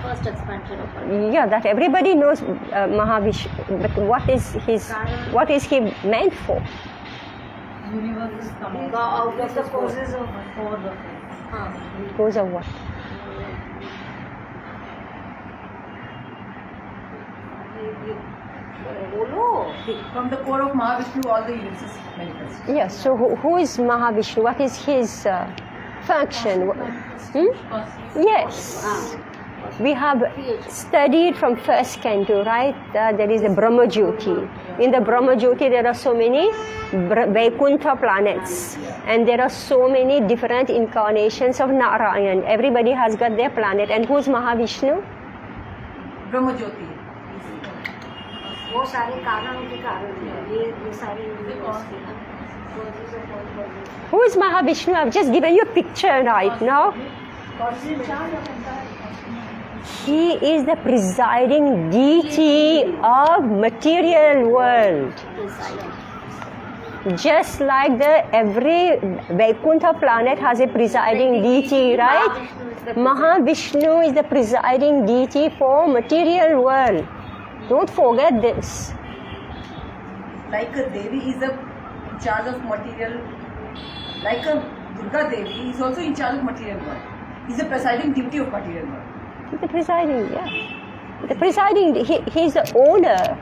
First expansion of Purusha. Yeah, that everybody knows Mahavishnu, but what is he meant for? Universe is coming. Out of the Causes of Goes of what? From the core of Mahavishnu, all the universes manifest. Yes, so who is Mahavishnu? What is his function? Yes. We have studied from first canto, right? There is the Brahma Jyoti. In the Brahma Jyoti, there are so many Vaikuntha planets. And there are so many different incarnations of Narayan. Everybody has got their planet. And who's Mahavishnu? Brahma Jyoti. वो सारे कारणों के कारण हैं ये सारे Who is Mahavishnu? I've just given you a picture right now. He is the presiding deity of material world. Just like every Vaikuntha planet has a presiding deity, right? Mahavishnu is the presiding deity for material world. Don't forget this. Like a Devi is in charge of material, like a Durga Devi is also in charge of material world. He's the presiding deity of material world. The presiding, yeah. The presiding, he's the owner.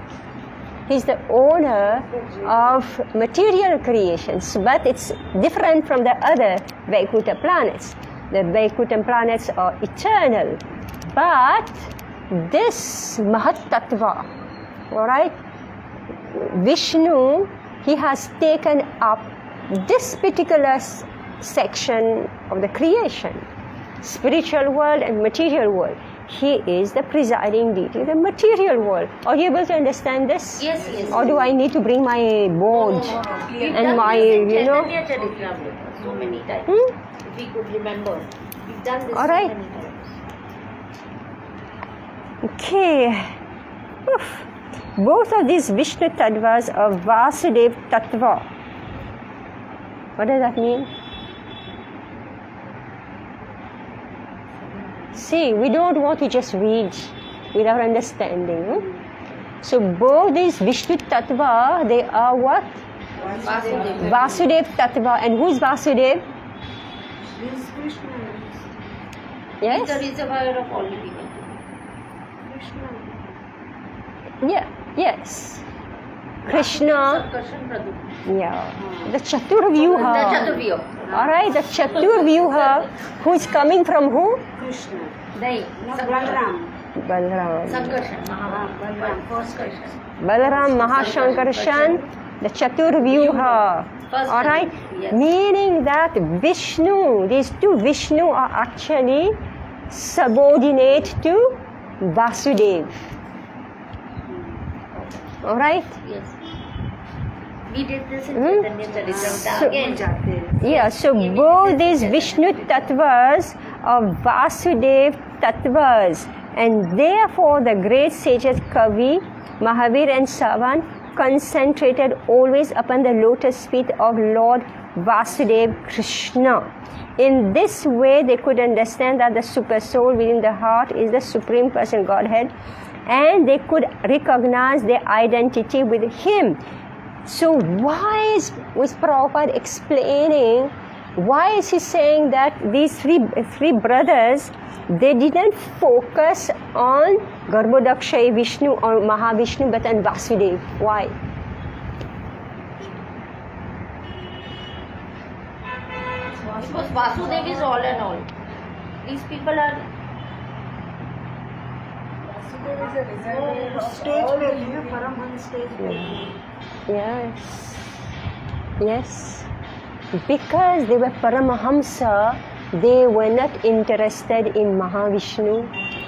He's the owner of material creations, but it's different from the other Vaikuntha planets. The Vaikuntha planets are eternal, but this Mahat Tattva, all right, Vishnu, he has taken up this particular section of the creation, spiritual world and material world. He is the presiding deity, the material world. Are you able to understand this? Yes, yes. Or do I need to bring my board and my, Chaitanya Charitamrita so many times. If we could remember. We've done this All so right. many times. Okay. Oof. Both of these Vishnu Tattvas are Vasudev Tattva. What does that mean? See, we don't want to just read without understanding. So both these Vishnu Tattva, they are what? Vasudev Tattva. And who is Vasudev? This is Krishna. Yes? He's the reservoir of all living. Krishna. Yeah. Yes. Krishna. Sankarshan Pradhu. Yeah. The Chaturvyuha. The Chaturvyuha. Alright, the Chaturvyuha, who is coming from who? Krishna. Nahi. Balaram. Balaram. Sankarshan. Balaram. First Krishna. Balaram, Mahashankarshan, the Chaturvyuha. First Alright? yes. Meaning that Vishnu, these two Vishnu are actually subordinate to Vasudev. Alright? Yes. We did this in Chaitanya Charitamrita again. Yeah, so both these Vishnu Tattvas are Vasudev Tattvas, and therefore the great sages Kavi, Mahavir and Shravan concentrated always upon the lotus feet of Lord Vasudev Krishna. In this way they could understand that the super soul within the heart is the Supreme Person Godhead, and they could recognize their identity with Him. So why is Prabhupada explaining, why is he saying that these three brothers, they didn't focus on Garbhodakshay Vishnu or Mahavishnu but on Vasudev? Why? course, Vasudev is all and all. These people are. Vasudeva is a reservoir of stage all पे the है ना, living. Paramhans stage पे है। Yes. Yes. Because they were Paramahamsa, they were not interested in Mahavishnu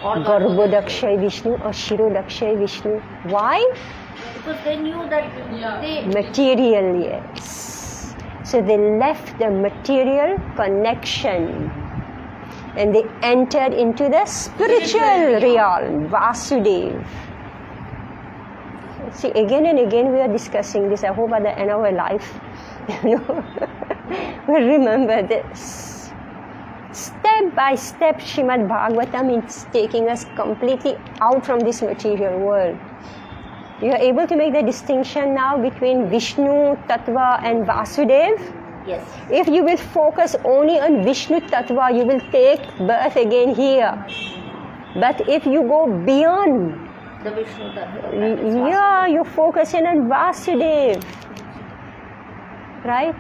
Or Garbhodakshay Vishnu or Shirodakshay Vishnu. Why? Because they knew that they. Material, yes. So they left the material connection and they entered into the spiritual realm, Vasudev. See, again and again we are discussing this. I hope at the end of our life, we'll remember this. Step by step, Srimad Bhagavatam is taking us completely out from this material world. You are able to make the distinction now between Vishnu Tattva and Vasudev. Yes. If you will focus only on Vishnu Tattva, you will take birth again here. But if you go beyond, The Vishnu Tattva. yeah, you're focusing on Vasudev. Right?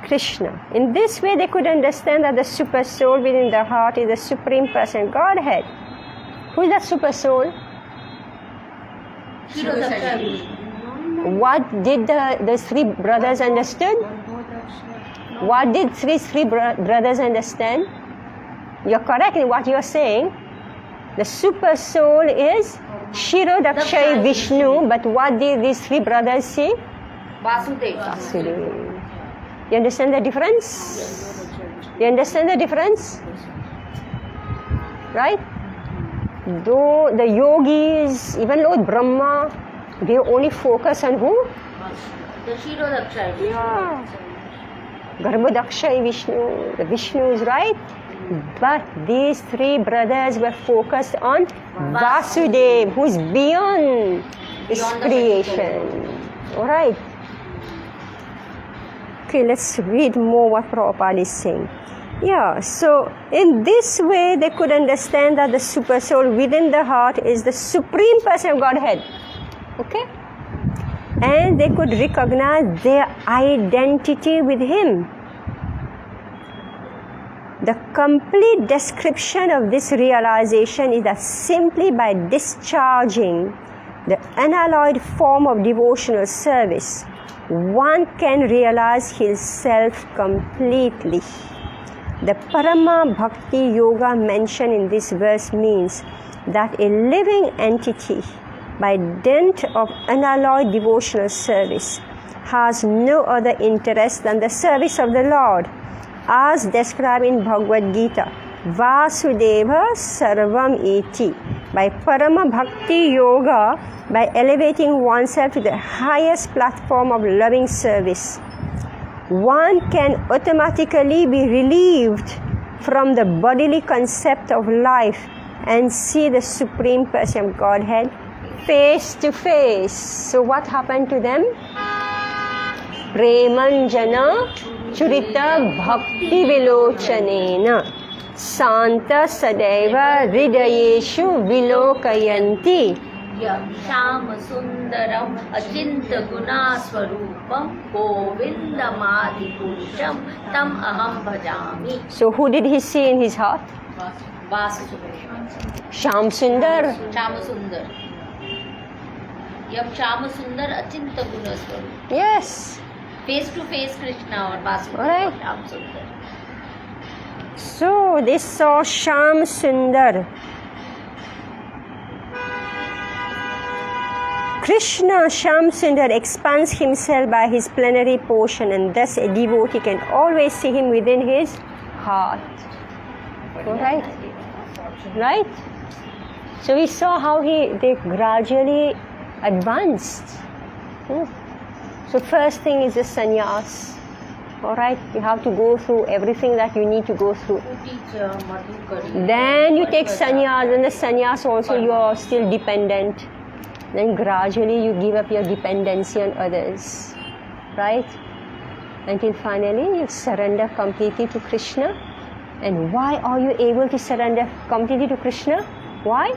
Krishna. In this way, they could understand that the super soul within the heart is the supreme person, Godhead. Who is the super soul? What did the three brothers understood? What did three brothers understand? You're correct in what you're saying. The super soul is Shirodakshay Vishnu, but what did these three brothers say? Vasudev. You understand the difference? You understand the difference? Right? Though the yogis, even Lord Brahma, they only focus on who? The Shirodakshay. Yeah. Garbhodakshay Vishnu, the Vishnus, right? But these three brothers were focused on Vasudev, who is beyond this Beyond the creation. Alright. Okay, let's read more what Prabhupada is saying. Yeah, so in this way they could understand that the super soul within the heart is the supreme person of Godhead. Okay? And they could recognize their identity with Him. The complete description of this realization is that simply by discharging the unalloyed form of devotional service, one can realize himself completely. The Parama Bhakti Yoga mentioned in this verse means that a living entity, by dint of unalloyed devotional service, has no other interest than the service of the Lord, as described in Bhagavad Gita. Vasudeva Sarvam Iti. By Parama Bhakti Yoga, by elevating oneself to the highest platform of loving service, one can automatically be relieved from the bodily concept of life and see the Supreme Person of Godhead face to face. So what happened to them? Premanjana Churita Bhakti Vilochanena Santa Sadeva Hridayeshu Vilokayanti Shama Sundaram Achinta Guna Swarupam Govindamadi Purusham Tam Aham Bhajami. So who did he see in his heart? Sham Sundar. Shama Sundar. Yam Shama Sundar Achinta Guna Swarup. Yes. Face to face Krishna or Vasudeva. Alright. Shama Sundar. So they saw Sham Sundar. Krishna Sham Sundar expands himself by his plenary portion, and thus a devotee can always see him within his heart. Alright? Right? So we saw how they gradually advanced. So first thing is the sannyas. Alright, you have to go through everything that you need to go through. Then you take sannyas, and the sannyas also you are still dependent. Then gradually you give up your dependency on others. Right? Until finally you surrender completely to Krishna. And why are you able to surrender completely to Krishna? Why?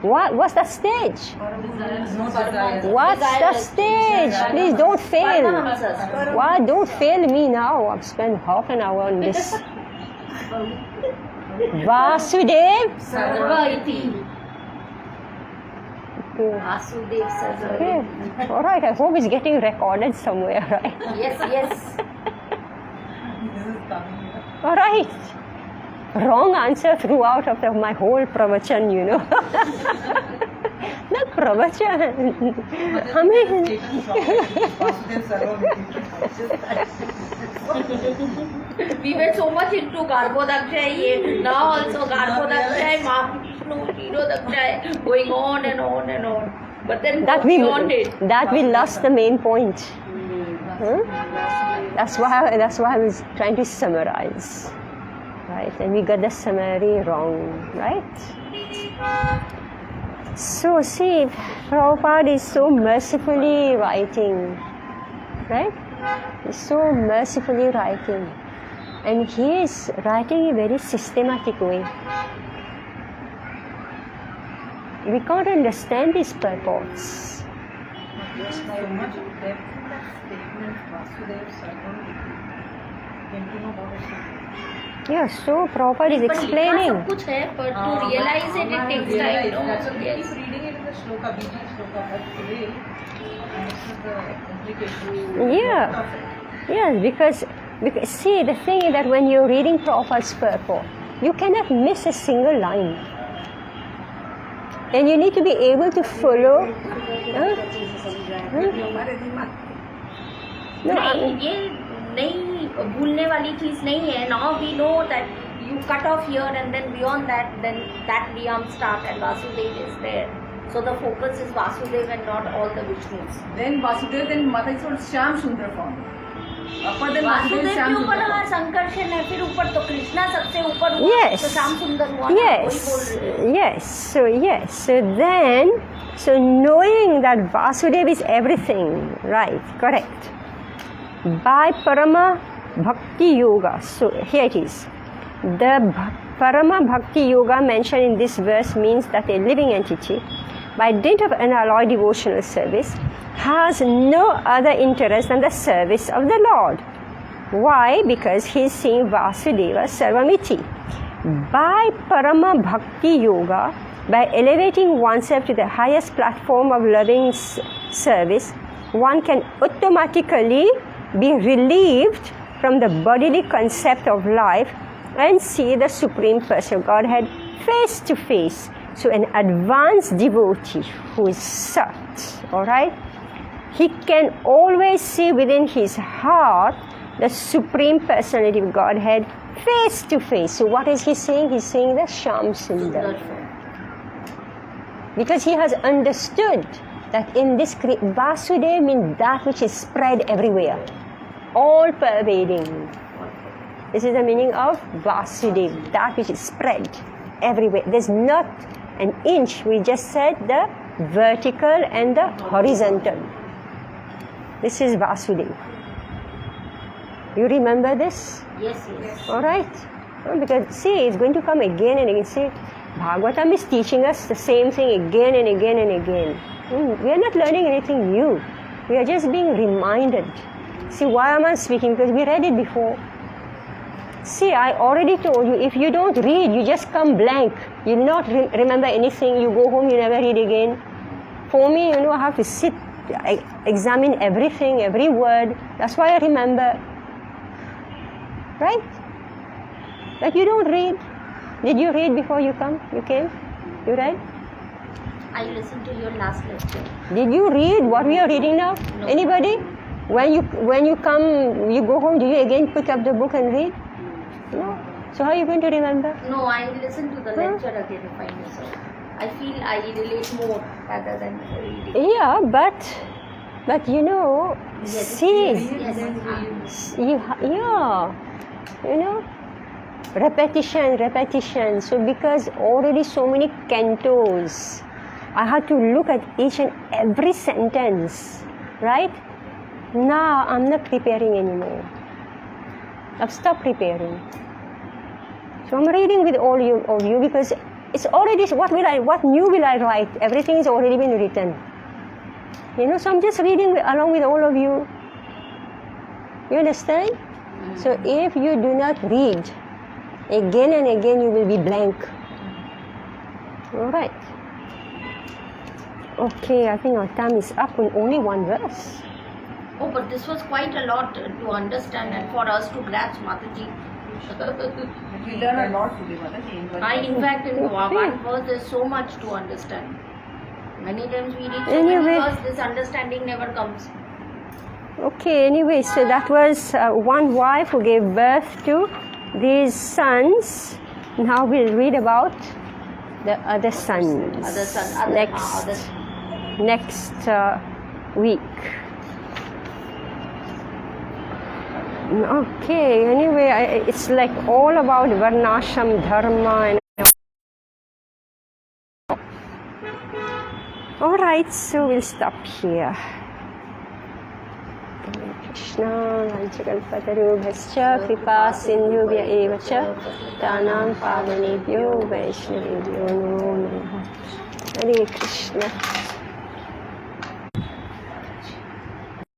What's the stage? No desire. What's the stage? Please don't fail. Why don't fail me now? I've spent half an hour on this. Vasudev. Sarva iti. Okay. Vasudev Sarva. Okay. All right. I hope it's getting recorded somewhere, right? Yes, yes. This is coming. All right. Wrong answer throughout of my whole pravachan, you know. Not pravachan. I mean, Taken from Vasudev Sarva. We were so much into Garbhodakshay, now also Garbhodakshay, Mahavishnu, Kshirodakshay, going on and on and on. But then beyond it. that we lost the main point. Huh? That's why I was trying to summarize. Right, and we got the summary wrong, right? So see, Prabhupada is so mercifully writing, right? He's so mercifully writing, and he is writing in a very systematic way. We can't understand his purports. So much of depth in that statement, Vasudev Sarva. Came to know about it. Yeah, so Prabhupada is explaining. सब कुछ है, but to realize it, it takes time. No? That's why Yes. keep reading it in the shloka, BG shloka, but today, this is the implication. Yeah. Yes, because see, the thing is that when you're reading Prabhupada's purport, you cannot miss a single line. And you need to be able to follow. नहीं, ये नहीं भूलने वाली चीज नहीं है. Now we know that you cut off here and then beyond that, then that Niyam start and Vasudev is there. So the focus is Vasudev and not all the Vishnus. Then Vasudev, then Mata is called Shyam Sundar form. Upper than Vasudev Vasudev, Shyam के ऊपर Sundar हाँ form. Sankarshan है, फिर ऊपर तो कृष्णा सबसे ऊपर हुआ, Yes. तो श्याम सुंदर हुआ ना, वही बोल रहे हैं. So knowing that Vasudev is everything, right, correct. By Parama Bhakti Yoga, so here it is. The Parama Bhakti Yoga mentioned in this verse means that a living entity, by dint of unalloyed devotional service, has no other interest than the service of the Lord. Why? Because he is seeing Vasudeva Sarvamiti. By Parama Bhakti Yoga, by elevating oneself to the highest platform of loving service, one can automatically be relieved from the bodily concept of life and see the Supreme Person of Godhead face to face. So an advanced devotee who is Sat, alright, he can always see within his heart the Supreme Personality of Godhead face to face. So what is he saying? He's saying the Shyam Sundar. Because he has understood that in this Vasudev means that which is spread everywhere, all pervading. This is the meaning of Vasudev, that which is spread everywhere. There's not an inch, we just said the vertical and the horizontal. This is Vasudev. You remember this? Yes, yes. Alright? Because see, it's going to come again and again. See, Bhagavatam is teaching us the same thing again and again and again. We are not learning anything new. We are just being reminded. See, why am I speaking? Because we read it before. See, I already told you, if you don't read, you just come blank. You will not remember anything. You go home, you never read again. For me, I have to sit, examine everything, every word. That's why I remember. Right? But you don't read. Did you read before you came? You read? I listened to your last lecture. Did you read what we are reading now? No. Anybody? When you come, you go home, do you again pick up the book and read? No. So how are you going to remember? No, I listened to the lecture again if I miss it. I feel I relate more rather than reading. Yeah, but Yes, see, yes. repetition. So because already so many cantos, I had to look at each and every sentence, right? Now I'm not preparing anymore. I've stopped preparing. So I'm reading with all of you because it's already, what new will I write? Everything is already been written. You know, so I'm just reading along with all of you. You understand? So if you do not read, again and again you will be blank. All right. Okay, I think our time is up on only one verse. Oh, but this was quite a lot to understand and for us to grasp, Mataji. We learn a lot today, Mataji. In fact, in one verse, there's so much to understand. Many times we read so Anyway. many verses, this understanding never comes. Okay, anyway, so that was one wife who gave birth to these sons. Now we'll read about the other sons. Other son, Next week. Okay, anyway, it's like all about Varnashram Dharma and all right, so we'll stop here. Hare Krishna, Vanchakalpatarubhascha, Kripa Sindhubhya eva cha, Tanam Pavanebhyo Vaishnavebhyo Namo Namaha. Hare Krishna.